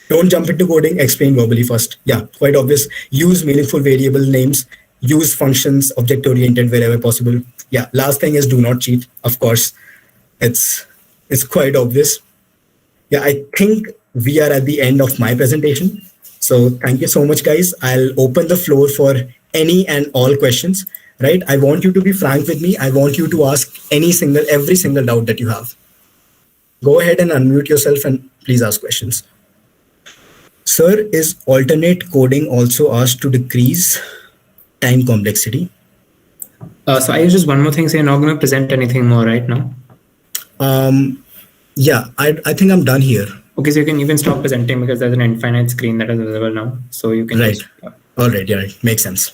Don't jump into coding. Explain verbally first. Yeah, quite obvious. Use meaningful variable names. use functions object oriented wherever possible. Yeah, last thing is do not cheat. Of course, it's quite obvious. Yeah, I think we are at the end of my presentation. So thank you so much, guys. I'll open the floor for any and all questions, right? I want you to be frank with me. I want you to ask every single doubt that you have. Go ahead and unmute yourself and please ask questions. Sir, is alternate coding also asked to decrease time complexity? So I just one more thing. So you're not going to present anything more right now. Yeah, I think I'm done here. Okay, so you can stop presenting because there's an infinite screen that is visible now. So you can Right. just, All right. Yeah, right. Makes sense.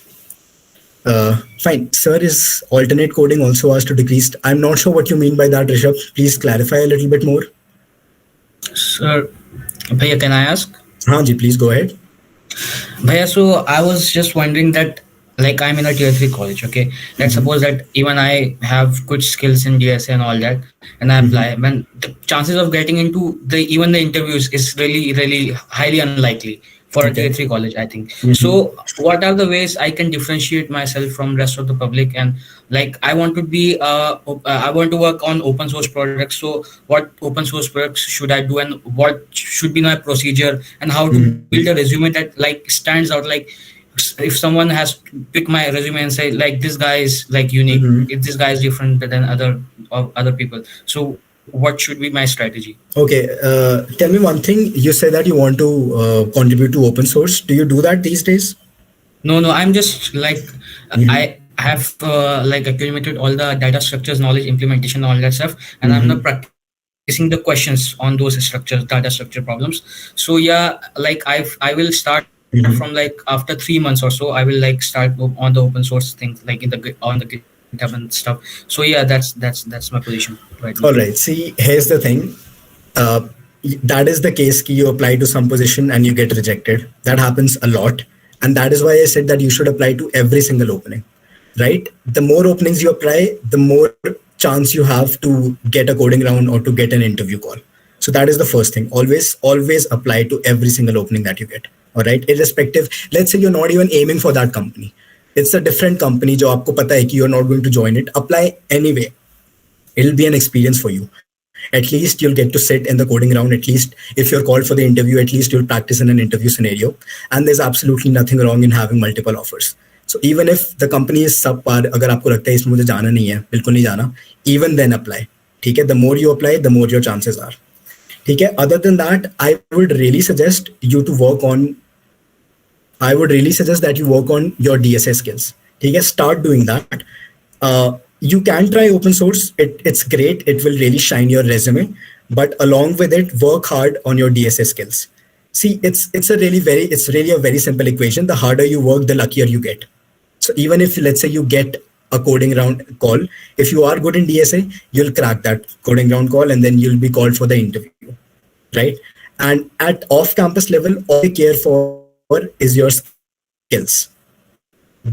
Fine. Sir, is alternate coding also asked to decrease? I'm not sure what you mean by that, Rishabh. Please clarify a little bit more. Sir, Bhaiya, can I ask? Ji, please go ahead. Bhaiya, so I was just wondering that, like, I'm in a tier 3 college, okay? Let's suppose that even I have good skills in DSA and all that, and I apply, when the chances of getting into even the interviews is really, really highly unlikely for a tier 3 college, I think. So what are the ways I can differentiate myself from rest of the public? And like, I want to be, I want to work on open source projects. So what open source projects should I do, and what should be my procedure, and how to build a resume that like stands out? Like, if someone has to pick my resume and say like, this guy is like unique, if this guy is different than other people, so what should be my strategy? Okay. Tell me one thing. You say that you want to contribute to open source. Do you do that these days? No, I'm just like, I have like accumulated all the data structures, knowledge, implementation, all that stuff, and I'm not practicing the questions on those structures, data structure problems. So yeah, like I will start from like after 3 months or so. I will like start on the open source things, like on the GitHub and stuff. So yeah, that's my position right now. All right. See, here's the thing. That is the case key. You apply to some position and you get rejected. That happens a lot. And that is why I said that you should apply to every single opening, right? The more openings you apply, the more chance you have to get a coding round or to get an interview call. So that is the first thing. Always apply to every single opening that you get. All right. Irrespective, let's say you're not even aiming for that company. It's a different company jo aapko pata hai ki you're not going to join it. Apply anyway. It'll be an experience for you. At least you'll get to sit in the coding round. At least if you're called for the interview, at least you'll practice in an interview scenario. And there's absolutely nothing wrong in having multiple offers. So even if the company is subpar, agar aapko lagta hai isme mujhe jana nahi hai, bilkul nahi jana, even then apply. ठीक है? The more you apply, the more your chances are. ठीक है? Other than that, I would really suggest you to work on. I would really suggest that you work on your DSA skills. ठीक है? Start doing that. You can try open source. It's great. It will really shine your resume. But along with it, work hard on your DSA skills. See, it's really a very simple equation. The harder you work, the luckier you get. So even if, let's say, you get a coding round call, if you are good in DSA, you'll crack that coding round call and then you'll be called for the interview, right? And at off-campus level, all they care for is your skills.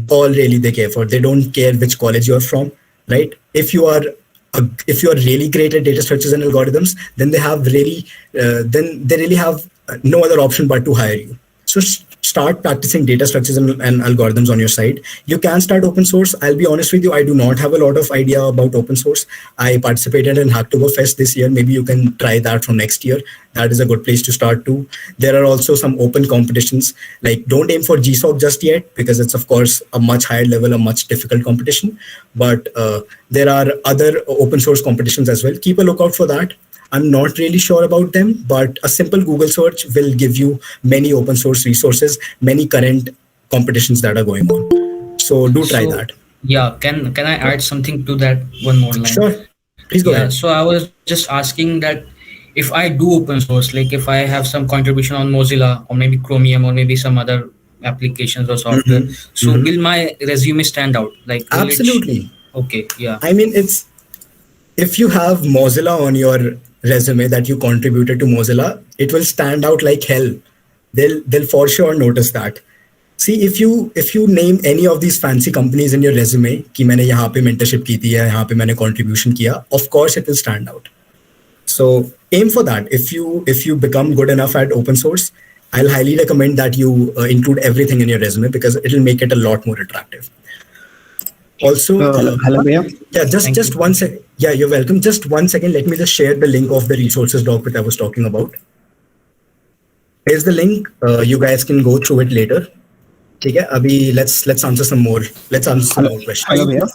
All really they care for. They don't care which college you're from, right? If you are really great at data structures and algorithms, then they really have no other option but to hire you. So start practicing data structures and algorithms on your side. You can start open source. I'll be honest with you, I do not have a lot of idea about open source. I participated in Hacktoberfest this year. Maybe you can try that from next year. That is a good place to start too. There are also some open competitions. Like, don't aim for GSOC just yet, because it's of course a much higher level, a much difficult competition. But there are other open source competitions as well. Keep a lookout for that. I'm not really sure about them, but a simple Google search will give you many open source resources, many current competitions that are going on. So do try that. Yeah, can I add something to that? One more line. Sure, please go ahead. So I was just asking that if I do open source, like if I have some contribution on Mozilla or maybe Chromium or maybe some other applications or software, so will my resume stand out? Like, absolutely. Okay, yeah. I mean, if you have Mozilla on your resume that you contributed to Mozilla, it will stand out like hell. They'll for sure notice that. See, if you name any of these fancy companies in your resume, कि मैंने यहाँ पे mentorship की थी, यहाँ पे मैंने contribution किया, of course it will stand out. So aim for that. If you become good enough at open source, I'll highly recommend that you include everything in your resume, because it will make it a lot more attractive. Also, hello, भैया. yeah, just one second. Yeah, you're welcome. Just 1 second. Let me just share the link of the resources doc that I was talking about. Here's the link. You guys can go through it later. Okay, abhi let's answer some more. Let's answer some more questions. Hello, भैया.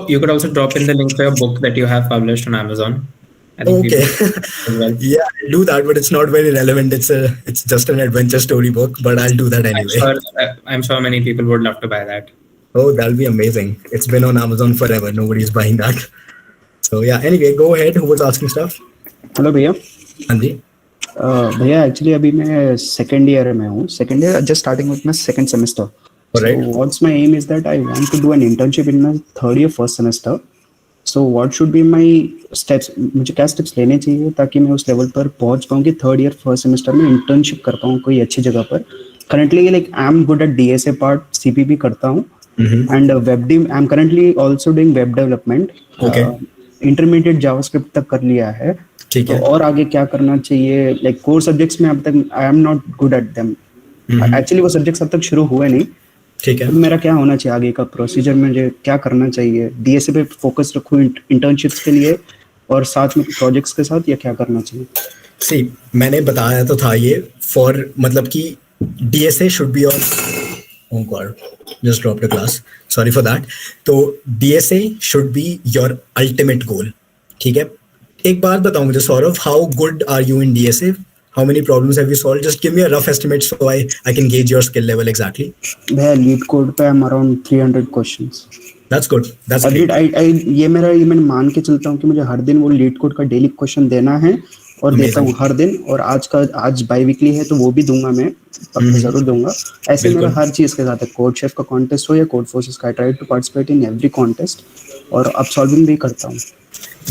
You could also drop in the link for your book that you have published on Amazon. I think Okay. people as well. Yeah, I'll do that, but it's not very relevant. It's just an adventure story book, but I'll do that anyway. I'm sure many people would love to buy that. Oh, that'll be amazing. It's been on Amazon forever. Nobody's buying that. So yeah, anyway, go ahead. Who was asking stuff? Hello, भैया. हाँ जी. भैया actually अभी मैं second year में हूँ. Second year just starting with my second semester. Alright. So what's my aim is that I want to do an internship in my third year first semester. So what should be my steps? मुझे क्या steps लेने चाहिए ताकि मैं उस level पर पहुंच पाऊँ कि थर्ड ईयर फर्स्ट सेमेस्टर में इंटर्नशिप कर पाऊँ कोई अच्छी जगह पर. Currently like I'm good at DSA part, CPP करता हूँ. And I'm currently also doing web development. Okay. Intermediate JavaScript तक कर लिया है. ठीक है. तो और आगे क्या करना चाहिए? Like core subjects में अब तक I am not good at them. Actually वो subjects अब तक शुरू हुए नहीं. ठीक है. तो मेरा क्या होना चाहिए आगे का प्रोसीजर, मुझे क्या करना चाहिए? डीएसए पे फोकस रखूं इंटर्नशिप्स के लिए और साथ में प्रोजेक्ट्स के साथ, या क्या करना चाहिए? सी मैंने बताया तो था ये फॉर मतलब कि DSA should be your oh god just dropped a class sorry for that. तो DSA should be your ultimate goal. ठीक है. एक बात बताओ मुझे Saurabh, how good are you in DSA? How many problems have you solved? Just give me a rough estimate so I can gauge your skill level exactly. भैया leet code पे I'm around 300 questions. That's good. That's great. ये मैं मान के चलता हूँ कि मुझे हर दिन वो लीड कोड का डेली क्वेश्चन देना है और Amazing. देता हूँ हर दिन. और आज बाई वीकली है तो वो भी दूंगा मैं, पक्का जरूर दूंगा. ऐसे मेरा हर चीज के साथ है. कोड शेफ का कॉन्टेस्ट हो या कोड फोर्सेस का, I try to participate in every contest और अब सॉल्विंग भी करता हूँ.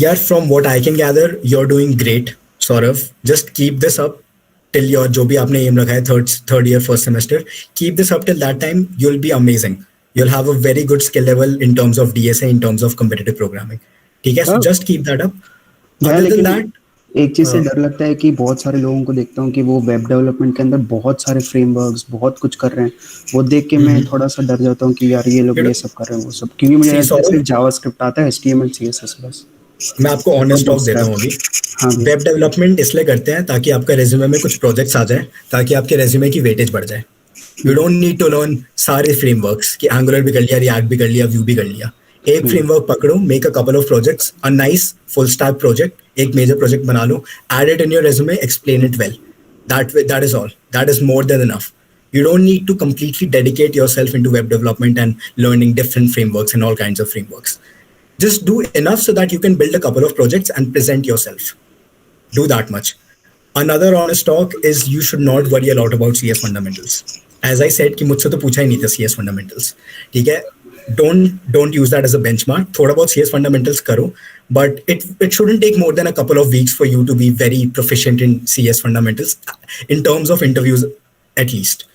Yeah, from what I can gather, you're doing great, Saurav. Just keep this up till your जो भी आपने aim रखा है third year first semester. Keep this up till that time. You'll be amazing. You'll have a very good skill level in terms of DSA, in terms of competitive programming. ठीक है. So just keep that up. Other than that, एक चीज से डर लगता है कि बहुत सारे लोगों को देखता हूँ कि वो वेब डेवलपमेंट के अंदर बहुत सारे फ्रेमवर्क्स बहुत कुछ कर रहे हैं. वो देख के मैं थोड़ा सा डर जाता हूँ कि यार ये लोग ये सब कर रहे हैं वो सब, क्योंकि मुझे सिर्फ जावास्क्रिप्ट आता है, HTML CSS बस. मैं आपको ऑनेस्ट टॉक देता हूँ अभी. वेब डेवलपमेंट इसलिए करते हैं ताकि आपका रेज्यूमे में कुछ प्रोजेक्ट्स आ जाए, ताकि आपके रेज्यूमे की वेटेज बढ़ जाए. You don't need to learn सारे फ्रेमवर्क्स कि एंगुलर भी कर लिया, रिएक्ट भी कर लिया, व्यू भी कर लिया. एक फ्रेमवर्क पकड़ो, make a couple of projects, a nice full stack project, एक मेजर प्रोजेक्ट बना लो, add it in your resume, explain it well. That is all. That is more than enough. You don't need to completely dedicate yourself into web development and learning different frameworks and all kinds of frameworks. Just do enough so that you can build a couple of projects and present yourself. Do that much. Another honest talk is you should not worry a lot about CS fundamentals. As I said कि मुझसे तो पूछा ही नहीं था CS fundamentals. ठीक है. Don't use that as a benchmark. थोड़ा बहुत CS fundamentals करो, but it shouldn't take more than a couple of weeks for you to be very proficient in CS fundamentals in terms of interviews at least.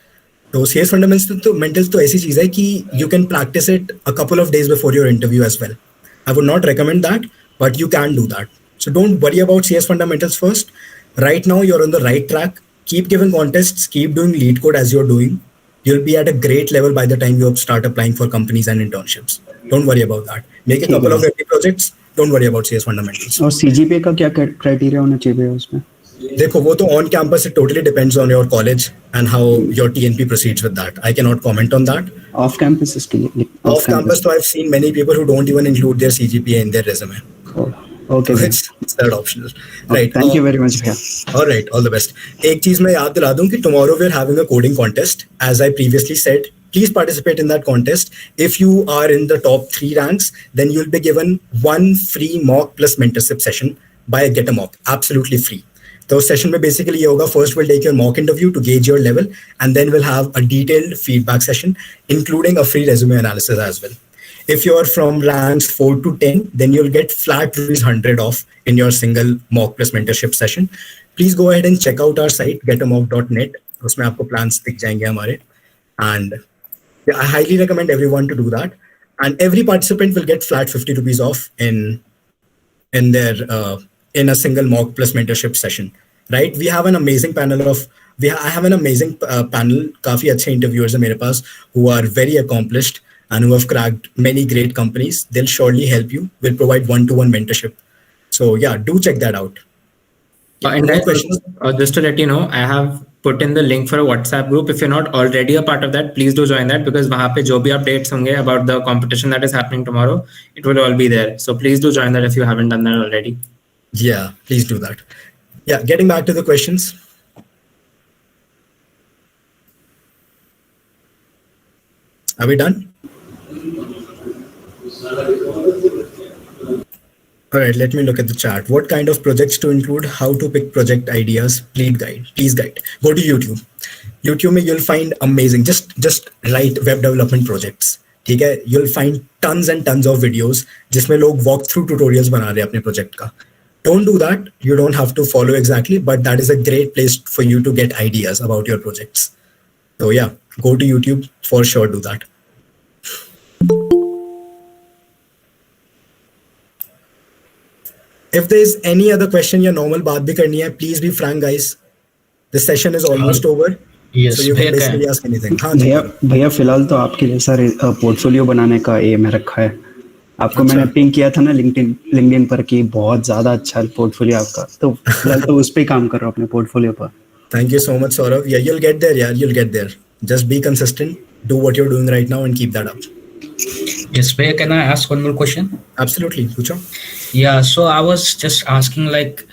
तो CS fundamentals तो ऐसी चीज है कि you can practice it a couple of days before your interview as well. I would not recommend that, but you can do that. So don't worry about CS fundamentals first. Right now you're on the right track. Keep giving contests, keep doing lead code as you're doing. You'll be at a great level by the time you start applying for companies and internships. Don't worry about that. Make a couple of epic projects. Don't worry about CS fundamentals. और CGPA का क्या criteria होना चाहिए उसमें? देखो वो तो on campus it totally depends on your college and how your TNP proceeds with that. I cannot comment on that. Off campus is off campus, so I've seen many people who don't even include their CGPA in their resume. Oh, okay. So it's third optional. Right. Thank you very much, भैया. All right. All the best. एक चीज मैं याद दिला दूं कि tomorrow we're having a coding contest. As I previously said, please participate in that contest. If you are in the top 3 ranks, then you'll be given 1 free mock plus mentorship session by Get a Mock. Absolutely free. So session में basically ये होगा, first we'll take your mock interview to gauge your level, and then we'll have a detailed feedback session, including a free resume analysis as well. If you're from ranks 4 to 10, then you'll get flat ₹100 off in your single mock plus mentorship session. Please go ahead and check out our site, getamock.net. उसमें आपको plans दिख जाएंगे हमारे. And I highly recommend everyone to do that. And every participant will get flat ₹50 off in their in a single mock plus mentorship session, right? We have an amazing panel I have an amazing panel. काफी अच्छे interviewers हैं मेरे पास who are very accomplished. and who have cracked many great companies. They'll surely help you. We'll provide one-to-one mentorship. So yeah, do check that out. And More guys, questions? just to let you know, I have put in the link for a WhatsApp group. If you're not already a part of that, please do join that, because वहाँ पे जो भी updates होंगे about the competition that is happening tomorrow, it will all be there. So please do join that if you haven't done that already. Yeah, please do that. Yeah, getting back to the questions. Are we done? All right, let me look at the chat. What kind of projects to include? How to pick project ideas? Please guide. Please guide. Go to YouTube. YouTube में you'll find amazing. Just write web development projects. ठीक है? You'll find tons and tons of videos जिसमें लोग walk through tutorials बना रहे हैं अपने project का. Don't do that. You don't have to follow exactly, but that is a great place for you to get ideas about your projects. So yeah, go to YouTube for sure. Do that. If there is any other question या normal बात भी करनी है, please be frank, guys. The session is almost over. Yes, So you can भैया basically ask anything. हाँ जी. भैया फिलहाल तो आपके लिए सर पोर्टफोलियो बनाने का एम है रखा है. आपको मैंने पिंग किया था ना लिंक्डइन पर कि बहुत ज्यादा अच्छा पोर्टफोलियो आपका, तो फिलहाल तो उस पे काम कर रहा हूँ अपने पोर्टफोलियो पर. Thank you so much, Saurav. Yeah, you'll get there. Yeah, you'll get there. Just be consistent. Do what you're doing right now and keep that up. Yes, Bhaiya, can I ask one more question? Absolutely. पूछो. Yeah, so I was just asking, like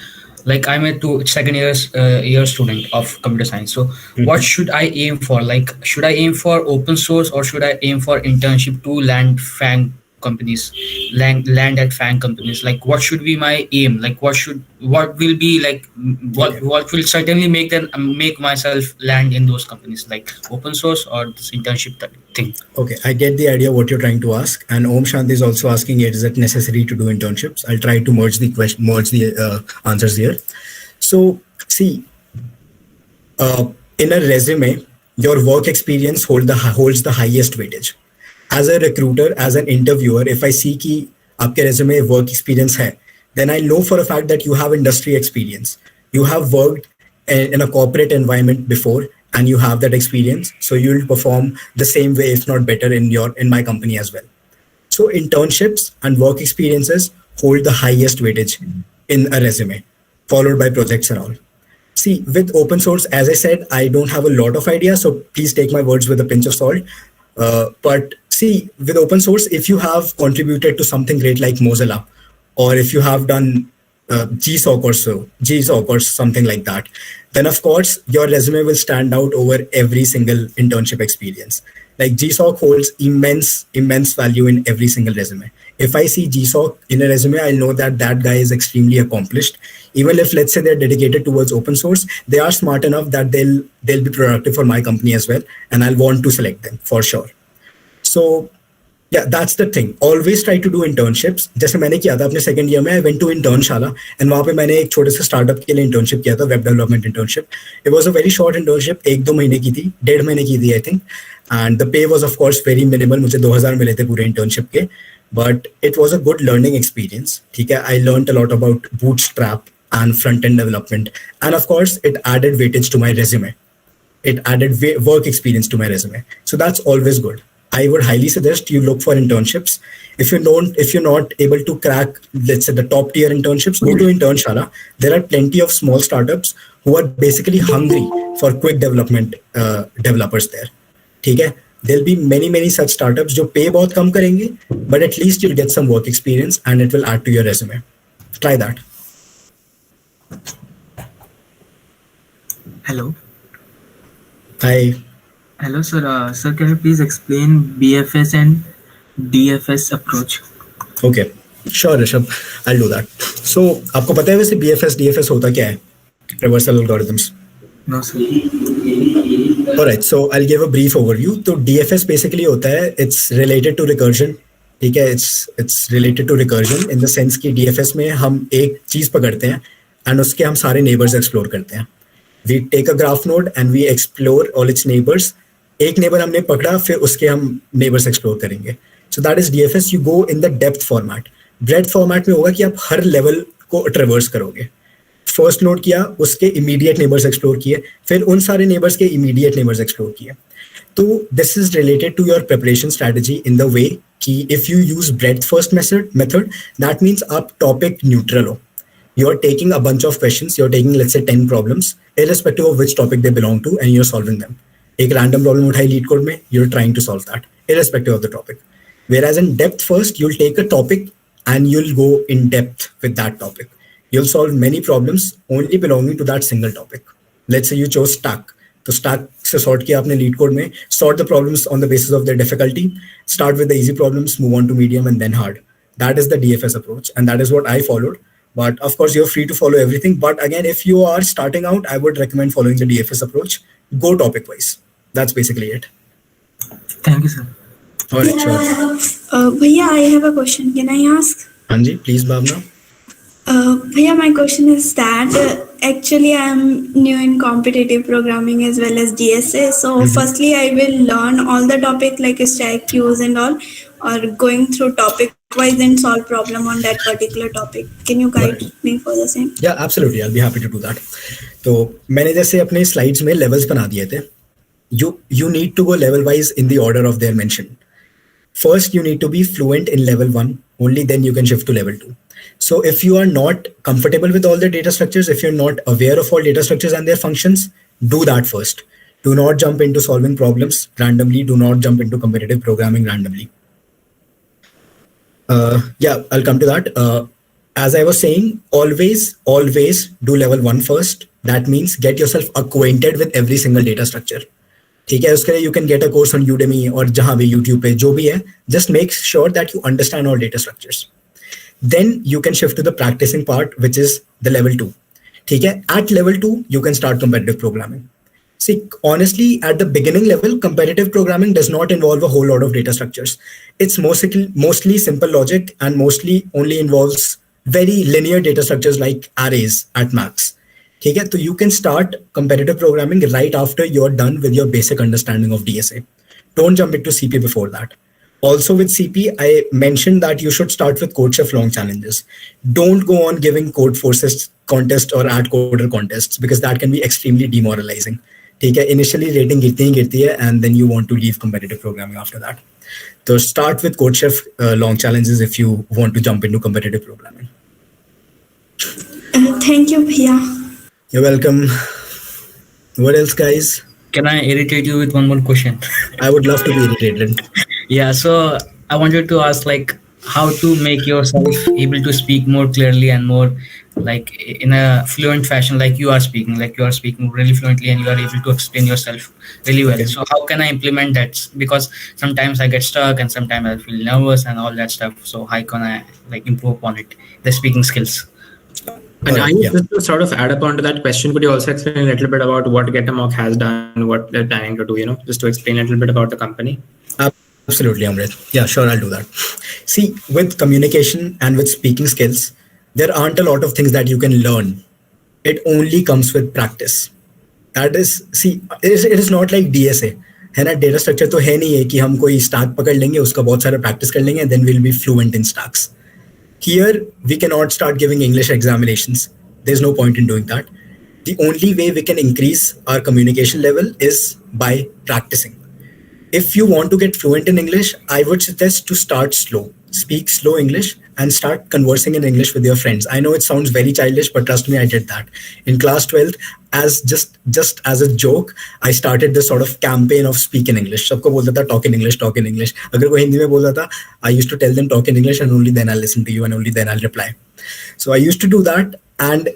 I'm a second year student of computer science. So what should I aim for? Like, should I aim for open source or should I aim for internship to land FAANG companies, land at FAANG companies? Like, what should be my aim? Like, what will be like, what will certainly make myself land in those companies, like open source or this internship thing? Okay, I get the idea what you're trying to ask, and Om Shanti is also asking, is it necessary to do internships? I'll try to merge the answers here. So see, in a resume, your work experience holds the highest weightage. As a recruiter, as an interviewer, if I see कि आपके resume में work experience है, then I know for a fact that you have industry experience. You have worked in a corporate environment before, and you have that experience, so you'll perform the same way, if not better, in my company as well. So internships and work experiences hold the highest weightage in a resume, followed by projects and all. See, with open source, as I said, I don't have a lot of ideas, so please take my words with a pinch of salt. But see, with open source, if you have contributed to something great like Mozilla, or if you have done GSOC or something like that, then of course your resume will stand out over every single internship experience. Like GSOC holds immense value in every single resume. If I see GSOC in a resume, I'll know that guy is extremely accomplished. Even if, let's say, they're dedicated towards open source, they are smart enough that they'll be productive for my company as well, and I'll want to select them for sure. So yeah, that's the thing. Always try to do internships. जैसे मैंने किया था अपने second year में, I went to internशाला, and वहाँ पे मैंने एक छोटे से startup के लिए internship किया था, web development internship. It was a very short internship, 1-2 महीने की थी, 1.5 महीने की थी I think, and the pay was of course very minimal. मुझे 2,000 मिले थे पूरे internship के, but it was a good learning experience. ठीक है, I learned a lot about bootstrap and front-end development, and of course it added weightage to my resume. It added work experience to my resume. So that's always good. I would highly suggest you look for internships. If you're not able to crack, let's say, the top tier internships, go to Internshala. There are plenty of small startups who are basically hungry for quick development developers there. ठीक है? There'll be many such startups जो pay बहुत कम करेंगे, but at least you'll get some work experience and it will add to your resume. Try that. Hello. Hi. Hello, sir. Sir, can you please explain BFS and DFS approach? Okay. Sure, Rishabh. I'll do that. So, आपको पता है वैसे BFS, DFS होता क्या है? Reversal algorithms. No, sir. Alright, so I'll give a brief overview. तो DFS basically होता है, it's related to recursion. ठीक है, it's related to recursion in the sense कि DFS में हम एक चीज पकड़ते हैं and उसके हम सारे neighbors explore करते हैं. We take a graph node and we explore all its neighbors. एक neighbor हमने पकड़ा, फिर उसके हम neighbors explore करेंगे. So that is DFS. You go in the depth format. Breadth format में होगा कि आप हर level को traverse करोगे. First node किया, उसके immediate neighbors explore किए, फिर उन सारे neighbors के immediate neighbors explore किए. So this is related to your preparation strategy in the way कि if you use breadth first method, that means आप topic neutral हो. You're taking a bunch of questions, you're taking let's say 10 problems, irrespective of which topic they belong to, and you're solving them. एक random problem उठाई lead code में, you're trying to solve that, irrespective of the topic. Whereas in depth first, you'll take a topic and you'll go in depth with that topic. You'll solve many problems only belonging to that single topic. Let's say you chose stack. तो stack से sort किया आपने lead code में, sort the problems on the basis of their difficulty, start with the easy problems, move on to medium and then hard. That is the DFS approach, and that is what I followed. But of course, you're free to follow everything. But again, if you are starting out, I would recommend following the DFS approach. Go topic wise. That's basically it. Thank you, sir. All right, sure. Bhaiya, I have a question. Can I ask? Anji, please, Bhavna. Bhaiya, my question is that actually I'm new in competitive programming as well as DSA. So firstly, I will learn all the topic like stack queues and all, or going through topic wise and solve problem on that particular topic. Can you guide me for the same? Yeah, absolutely. I'll be happy to do that. तो मैंने जैसे अपने slides में levels बना दिए थे. You need to go level wise in the order of their mention. First, you need to be fluent in level 1. Only then you can shift to level 2. So if you are not comfortable with all the data structures, if you're not aware of all data structures and their functions, do that first. Do not jump into solving problems randomly. Do not jump into competitive programming randomly. Yeah, I'll come to that. As I was saying, always do level 1 first. That means get yourself acquainted with every single data structure. ठीक है, उसके लिए you can get a course on Udemy और जहाँ भी YouTube पे जो भी है, just make sure that you understand all data structures. Then you can shift to the practicing part, which is the level 2. ठीक है, at level 2 you can start competitive programming. See, honestly, at the beginning level, competitive programming does not involve a whole lot of data structures. It's mostly simple logic and mostly only involves very linear data structures like arrays at max. ठीक है, तो you can start competitive programming right after you're done with your basic understanding of DSA. Don't jump into CP before that. Also with CP, I mentioned that you should start with CodeChef long challenges. Don't go on giving code forces contest or ad coder contests because that can be extremely demoralizing. ठीक है, initially rating गिरती है and then you want to leave competitive programming after that. So start with CodeChef long challenges if you want to jump into competitive programming. Thank you, Bhaiya. You're welcome. What else, guys? Can I irritate you with one more question? I would love to be irritated. Yeah, so I wanted to ask like how to make yourself able to speak more clearly and more like in a fluent fashion, like you are speaking really fluently and you are able to explain yourself really well. So how can I implement that? Because sometimes I get stuck and sometimes I feel nervous and all that stuff. So how can I like improve upon it, the speaking skills? And Ayush, just to sort of add upon to that question, could you also explain a little bit about what Get a Mock has done, what they're planning to do, just to explain a little bit about the company? Absolutely, Amrit. Yeah, sure, I'll do that. See, with communication and with speaking skills, there aren't a lot of things that you can learn. It only comes with practice. That is, see, it is not like DSA. है ना, data structure तो है नहीं है कि हम कोई stack पकड़ लेंगे, उसका बहुत सारा practice कर लेंगे, and then we'll be fluent in stacks. Here, we cannot start giving English examinations. There's no point in doing that. The only way we can increase our communication level is by practicing. If you want to get fluent in English, I would suggest to start slow. Speak slow English and start conversing in English with your friends. I know it sounds very childish, but trust me, I did that. In class 12th, as just as a joke, I started this sort of campaign of speak in English. सबको बोलता था talk in English, talk in English. अगर कोई हिंदी में बोलता था, I used to tell them talk in English and only then I'll listen to you and only then I'll reply. So I used to do that and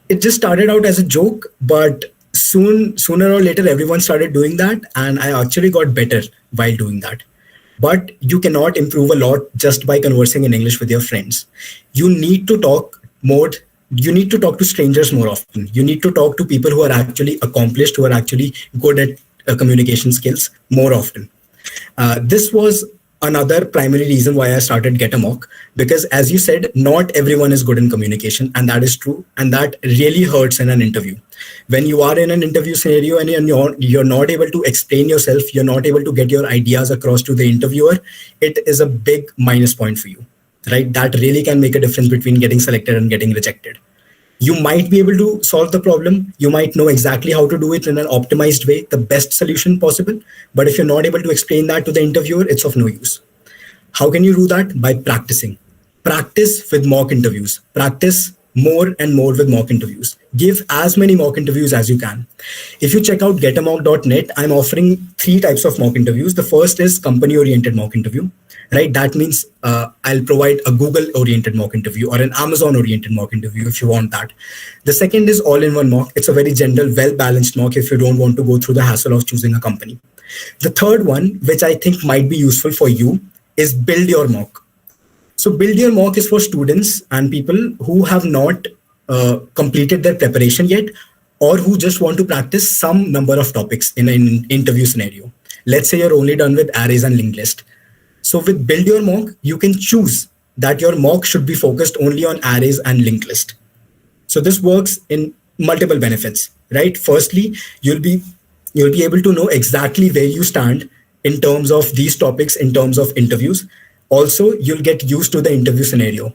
it just started out as a joke, but sooner or later, everyone started doing that and I actually got better while doing that. But you cannot improve a lot just by conversing in English with your friends. You need to talk more. You need to talk to strangers more often. You need to talk to people who are actually accomplished, who are actually good at communication skills more often. This was another primary reason why I started Get a Mock, because as you said, not everyone is good in communication, and that is true. And that really hurts in an interview. When you are in an interview scenario and you're not able to explain yourself, you're not able to get your ideas across to the interviewer, it is a big minus point for you, right? That really can make a difference between getting selected and getting rejected. You might be able to solve the problem. You might know exactly how to do it in an optimized way, the best solution possible. But if you're not able to explain that to the interviewer, it's of no use. How can you do that? By practicing. Practice with mock interviews. Practice more and more with mock interviews. Give as many mock interviews as you can. If you check out getamock.net, I'm offering 3 types of mock interviews. The first is company-oriented mock interview, right? That means I'll provide a Google-oriented mock interview or an Amazon-oriented mock interview if you want that. The second is all-in-one mock. It's a very general, well-balanced mock if you don't want to go through the hassle of choosing a company. The third one, which I think might be useful for you, is build your mock. So build your mock is for students and people who have not completed their preparation yet, or who just want to practice some number of topics in an interview scenario. Let's say you're only done with arrays and linked list. So with build your mock, you can choose that your mock should be focused only on arrays and linked list. So this works in multiple benefits, right? Firstly, you'll be able to know exactly where you stand in terms of these topics, in terms of interviews. Also, you'll get used to the interview scenario.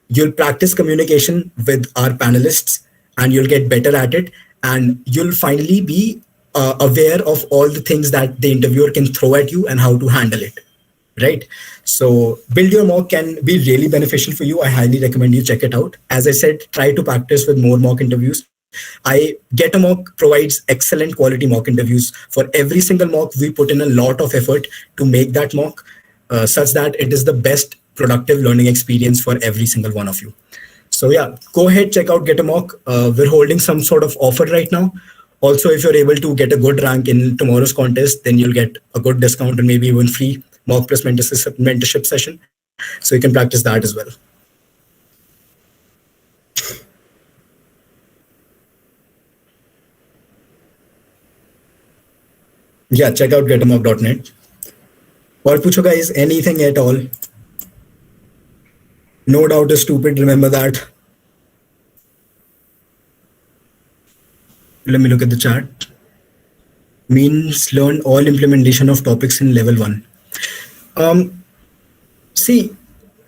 You'll practice communication with our panelists and you'll get better at it. And you'll finally be aware of all the things that the interviewer can throw at you and how to handle it, right? So build your mock can be really beneficial for you. I highly recommend you check it out. As I said, try to practice with more mock interviews. Get a Mock provides excellent quality mock interviews. For every single mock, we put in a lot of effort to make that mock such that it is the best productive learning experience for every single one of you. So yeah, go ahead, check out Get a Mock. We're holding some sort of offer right now. Also, if you're able to get a good rank in tomorrow's contest, then you'll get a good discount and maybe even free mock plus mentorship session. So you can practice that as well. Yeah, check out getamock.net. Or pucho guys, anything at all. No doubt is stupid, remember that. Let me look at the chat. Means learn all implementation of topics in level 1. See,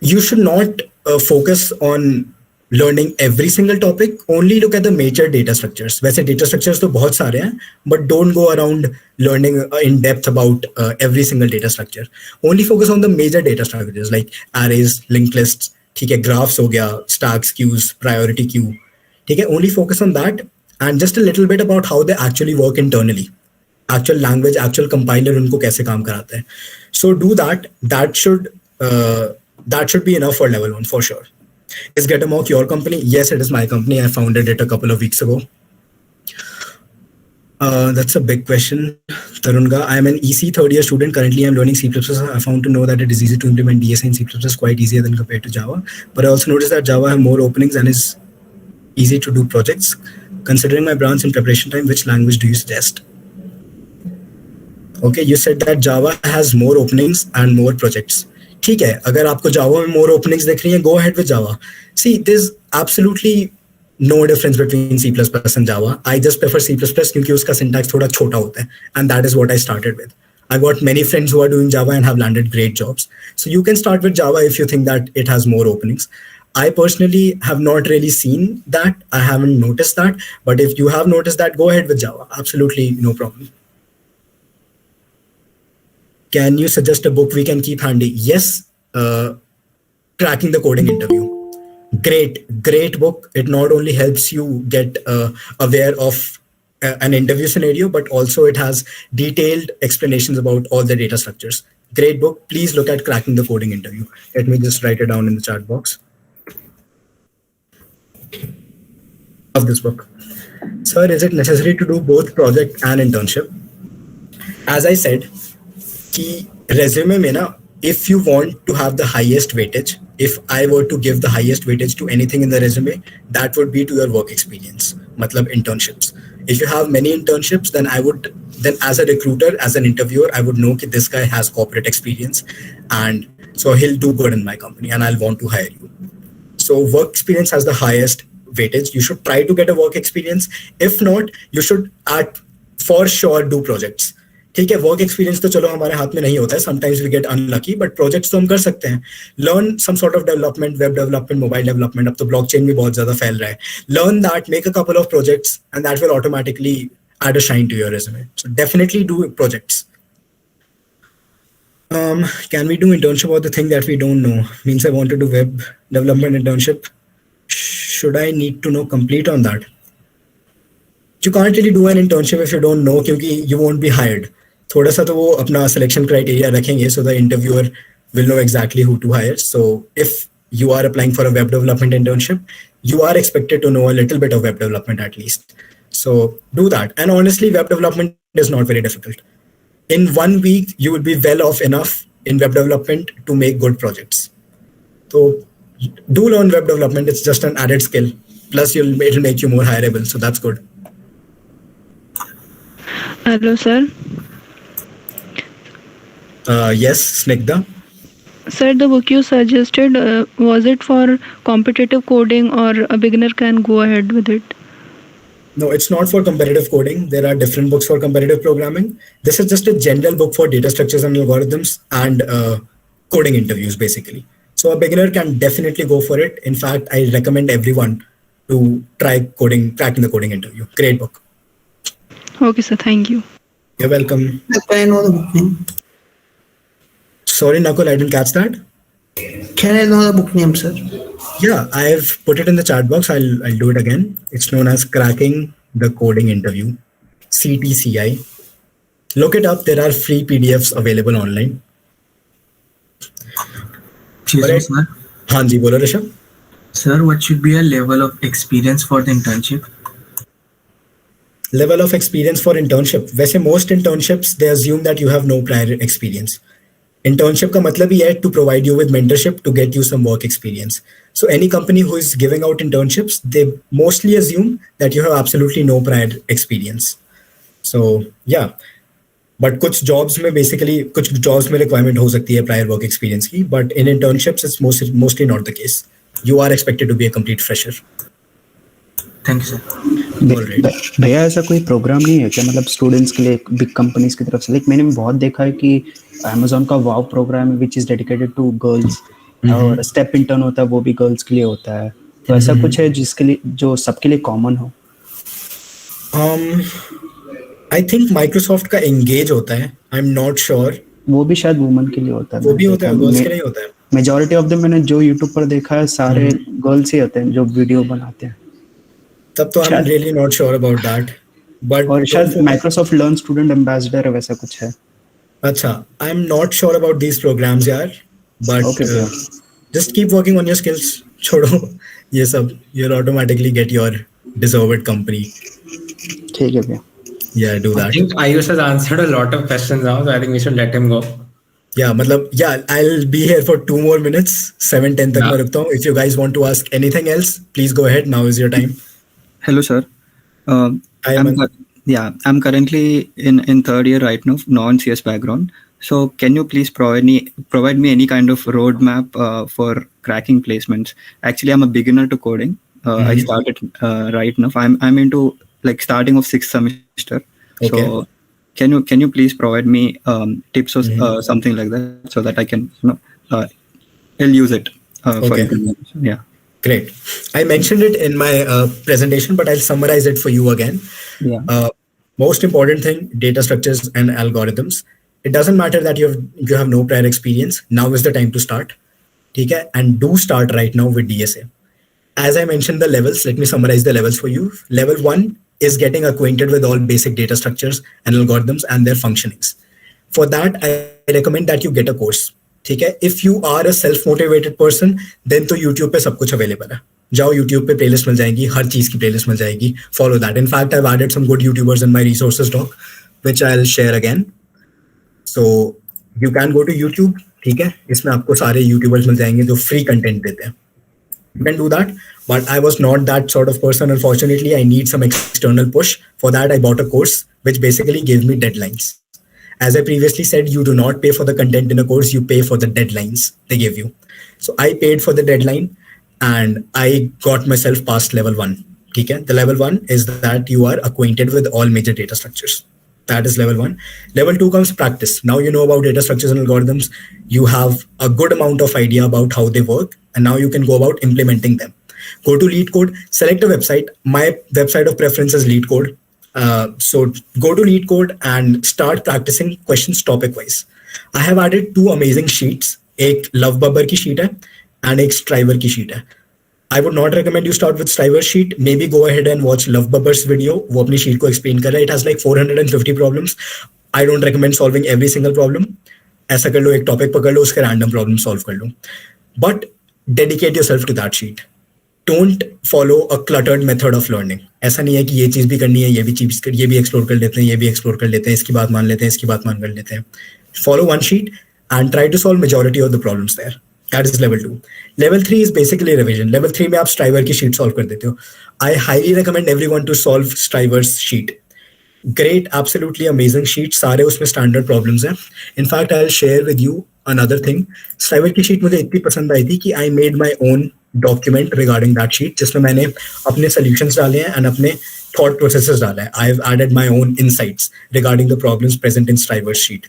you should not focus on learning every single topic. Only look at the major data structures. वैसे data structures तो बहुत सारे हैं, but don't go around learning in depth about every single data structure. Only focus on the major data structures like arrays, linked lists, ठीक है, graphs हो गया, stacks, queues, priority queue. ठीक है, only focus on that and just a little bit about how they actually work internally. Actual language, actual compiler उनको कैसे काम कराता है. So do that. That should be enough for level 1 for sure. Is Get a Mock your company? Yes, it is my company. I founded it a couple of weeks ago. That's a big question. Tarunga, I am an EC third year student. Currently, I'm learning C++. I found to know that it is easy to implement DSA in C++, quite easier than compared to Java. But I also noticed that Java have more openings and is easy to do projects. Considering my branch in preparation time, which language do you suggest? Okay, you said that Java has more openings and more projects. ठीक है, अगर आपको जावा में more openings दिख रही हैं, go ahead with Java. See, there's absolutely no difference between C++ and Java. I just prefer C++ क्योंकि उसका syntax थोड़ा छोटा होता है, and that is what I started with. I got many friends who are doing Java and have landed great jobs. So you can start with Java if you think that it has more openings. I personally have not really seen that. I haven't noticed that. But if you have noticed that, go ahead with Java. Absolutely no problem. Can you suggest a book we can keep handy? Yes, Cracking the Coding Interview. Great book. It not only helps you get aware of an interview scenario, but also it has detailed explanations about all the data structures. Great book. Please look at Cracking the Coding Interview. Let me just write it down in the chat box. Of this book. Sir, is it necessary to do both project and internship? As I said, कि resume में ना, if you want to have the highest weightage, if I were to give the highest weightage to anything in the resume, that would be to your work experience, matlab internships. If you have many internships, then as a recruiter, as an interviewer, I would know that this guy has corporate experience and so he'll do good in my company and I'll want to hire you. So work experience has the highest weightage. You should try to get a work experience. If not, you should for sure do projects. ठीक है, work experience तो चलो हमारे हाथ में नहीं होता है, sometimes we get unlucky, but projects तो हम कर सकते हैं. Learn some sort of development, web development, mobile development. अब तो ब्लॉकचेन भी बहुत ज्यादा फैल रहा है. Learn that, make a couple of projects and that will automatically add a shine to your resume. So definitely do projects. Can we do internship about the thing that we don't know? Means I want to do web development internship. Should I need to know complete on that? You can't really do an internship if you don't know, क्योंकि you won't be hired. थोड़ा सा तो वो अपना selection criteria रखेंगे, so the interviewer will know exactly who to hire. So if you are applying for a web development internship, you are expected to know a little bit of web development at least. So do that. And honestly, web development is not very difficult. In 1 week, you will be well off enough in web development to make good projects. So do learn web development. It's just an added skill. Plus, it'll make you more hireable. So that's good. Hello, sir. Yes, Snigdha. Sir, the book you suggested, was it for competitive coding, or a beginner can go ahead with it? No, it's not for competitive coding. There are different books for competitive programming. This is just a general book for data structures and algorithms and coding interviews, basically. So a beginner can definitely go for it. In fact, I recommend everyone to try cracking the coding interview. Great book. Okay, sir. Thank you. You're welcome. Can I know the book name? Sorry, Nakul, I didn't catch that. Can I know the book name, sir? Yeah, I've put it in the chat box. I'll do it again. It's known as Cracking the Coding Interview, CTCI. Look it up. There are free PDFs available online. Excuse me, sir. हाँ जी, बोलो Rishabh. Sir, what should be a level of experience for the internship? Level of experience for internship. वैसे most internships, they assume that you have no prior experience. Internship का मतलब ही है to provide you with mentorship to get you some work experience. So any company who is giving out internships, they mostly assume that you have absolutely no prior experience. So yeah, but कुछ jobs में basically कुछ jobs में requirement हो सकती है prior work experience की, but in internships it's mostly not the case. You are expected to be a complete fresher. Thank you, sir. भैया ऐसा कोई प्रोग्राम नहीं है क्या, मतलब स्टूडेंट्स के लिए बिग कंपनीज की तरफ से? लाइक मैंने बहुत देखा है कि Amazon का वाव प्रोग्राम है which is dedicated to girls, और स्टेप इंटर्न होता है वो भी गर्ल्स के लिए होता है. तो ऐसा कुछ है जिसके लिए जो सबके लिए कॉमन हो? आई थिंक माइक्रोसॉफ्ट का एंगेज होता है. आई एम नॉट श्योर. वो भी शायद वुमन के लिए होता है. वो भी होता है, गर्ल्स के लिए होता है. मेजॉरिटी ऑफ देम मैंने जो यूट्यूब पर देखा है सारे गर्ल्स ही होते हैं जो वीडियो बनाते हैं. तब तो I am really not sure about that. But और शायद माइक्रोसॉफ्ट लर्न स्टूडेंट एम्बेसडर वैसा कुछ है. अच्छा, I am not sure about these programs यार, but just keep working on your skills. छोड़ो ये सब, you will automatically get your deserved company. ठीक है भैया. Yeah, do that. I think Ayush has answered a lot of questions now, so I think we should let him go. Yeah, मतलब I'll be here for 2 more minutes. 7:10 तक मैं रुकता हूँ. If you guys want to ask anything else, please go ahead. Now is your time. Hello, sir. I'm currently in third year right now, non-CS background. So can you please provide me any kind of roadmap for cracking placements? Actually, I'm a beginner to coding. I started right now. I'm into like starting of 6th semester. Okay. So can you please provide me tips or something like that so that I can I'll use it for implementation. Yeah. Great. I mentioned it in my presentation, but I'll summarize it for you again. Yeah. Most important thing, data structures and algorithms. It doesn't matter that you have no prior experience. Now is the time to start. Okay? And do start right now with DSA. As I mentioned the levels, let me summarize the levels for you. Level 1 is getting acquainted with all basic data structures and algorithms and their functionings. For that, I recommend that you get a course. ठीक है? If you are a self-motivated person, then तो YouTube पे सब कुछ available है. जाओ YouTube पे playlist मिल जाएगी, हर चीज की playlist मिल जाएगी. Follow that. In fact, I've added some good YouTubers in my resources doc, which I'll share again. So you can go to YouTube. ठीक है? इसमें आपको सारे YouTubers मिल जाएंगे जो free content देते हैं. You can do that, but I was not that sort of person. Unfortunately, I need some external push. For that, I bought a course which basically gave me deadlines. As I previously said, you do not pay for the content in a course, you pay for the deadlines they give you. So I paid for the deadline and I got myself past level 1. Okay? The level 1 is that you are acquainted with all major data structures. That is level 1. Level 2 comes practice. Now you know about data structures and algorithms. You have a good amount of idea about how they work, and now you can go about implementing them. Go to LeetCode, select a website. My website of preference is LeetCode. So go to LeetCode and start practicing questions topic wise. I have added 2 amazing sheets. एक love bubber की sheet है and एक striver की sheet है. I would not recommend you start with striver sheet. Maybe go ahead and watch love bubber's video. वो अपनी sheet को explain कर रहा है. It has like 450 problems. I don't recommend solving every single problem. ऐसा कर लो, एक topic पकड़ लो, उसके random problem solve कर लो. But dedicate yourself to that sheet. Don't follow a cluttered method of learning. ऐसा नहीं है कि ये चीज भी करनी है, ये भी explore कर लेते हैं, ये भी explore कर लेते हैं, इसकी बात मान लेते हैं, इसकी बात मान कर लेते हैं. Follow one sheet and try to solve majority of the problems there. That is level 2. Level 3 is basically revision. Level 3 में आप striver की sheet solve कर देते हो. I highly recommend everyone to solve striver's sheet. Great, absolutely amazing sheet. सारे उसमें standard problems हैं. In fact, I'll share with you another thing. striver की sheet मुझे इतनी पसंद आई थी कि I made my own document regarding that sheet, जिसमें मैंने अपने solutions डाले हैं and अपने thought processes डाला है. I've added my own insights regarding the problems present in striver's sheet.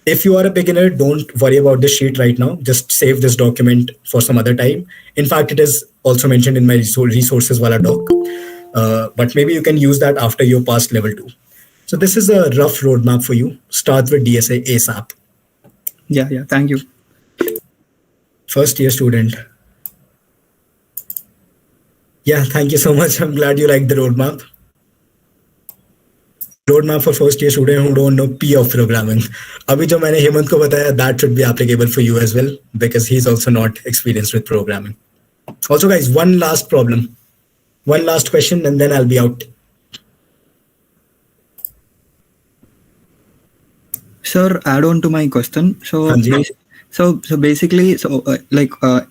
If you are a beginner, don't worry about this sheet right now. Just save this document for some other time. In fact, it is also mentioned in my resources wala doc. But maybe you can use that after you pass level 2. So this is a rough roadmap for you. Start with DSA ASAP. Yeah, thank you. First year student. Yeah, thank you so much. I'm glad you liked the roadmap. Roadmap for first year student who don't know P of programming. अभी जो मैंने हेमंत को बताया, that should be applicable for you as well, because he's also not experienced with programming. Also guys, one last question and then I'll be out. Sir, add on to my question. So basically,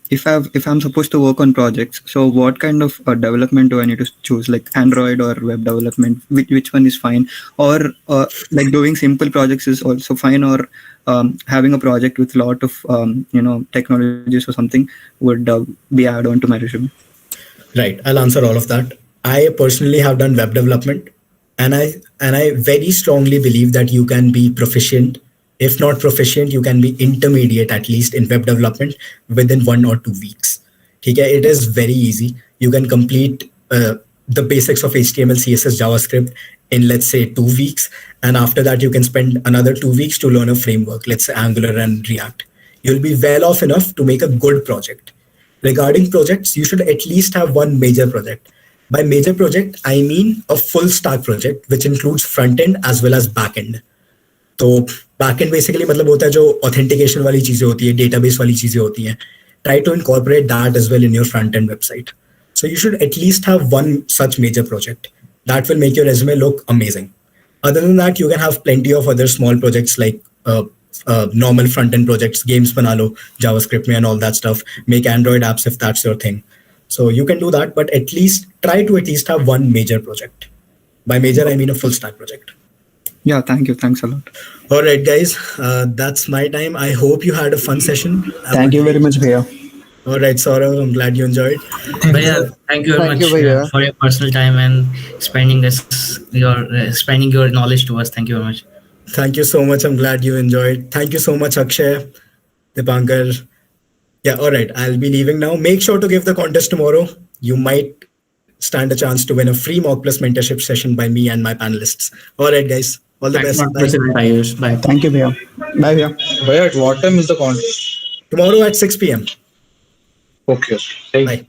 if I'm supposed to work on projects, so what kind of development do I need to choose, like Android or web development? Which one is fine? Or like doing simple projects is also fine, or having a project with a lot of technologies or something would be add on to my resume? Right, I'll answer all of that. I personally have done web development, and I very strongly believe that you can be proficient. If not proficient, you can be intermediate at least in web development within 1 or 2 weeks. Okay, it is very easy. You can complete the basics of HTML, CSS, JavaScript in, let's say, 2 weeks. And after that, you can spend another 2 weeks to learn a framework, let's say Angular and React. You'll be well off enough to make a good project. Regarding projects, you should at least have one major project. By major project, I mean a full stack project, which includes front end as well as back end. तो backend basically मतलब होता है जो authentication वाली चीजें होती है, database वाली चीजें होती हैं. Try to incorporate that as well in your front end website. So you should at least have one such major project. That will make your resume look amazing. Other than that, you can have plenty of other small projects like normal front end projects, games bana lo JavaScript mein and all that stuff. Make Android apps if that's your thing. So you can do that, but at least try to at least have one major project. By major, I mean a full stack project. Yeah, thank you. Thanks a lot. All right, guys, that's my time. I hope you had a fun session. Thank you very much, Bhaiya. All right, Saurav, I'm glad you enjoyed. Bhaiya, thank you very much for your personal time and spending your knowledge to us. Thank you very much. Thank you so much. I'm glad you enjoyed. Thank you so much, Akshay, Dipankar. Yeah, all right, I'll be leaving now. Make sure to give the contest tomorrow. You might stand a chance to win a free mock plus mentorship session by me and my panelists. All right, guys. All the best. Bye. Ayush. Bye. Thank you, Bhaiya. Bye, Bhaiya. Bhaiya, at what time is the contest? Tomorrow at 6 p.m. Okay. Thank you. Bye.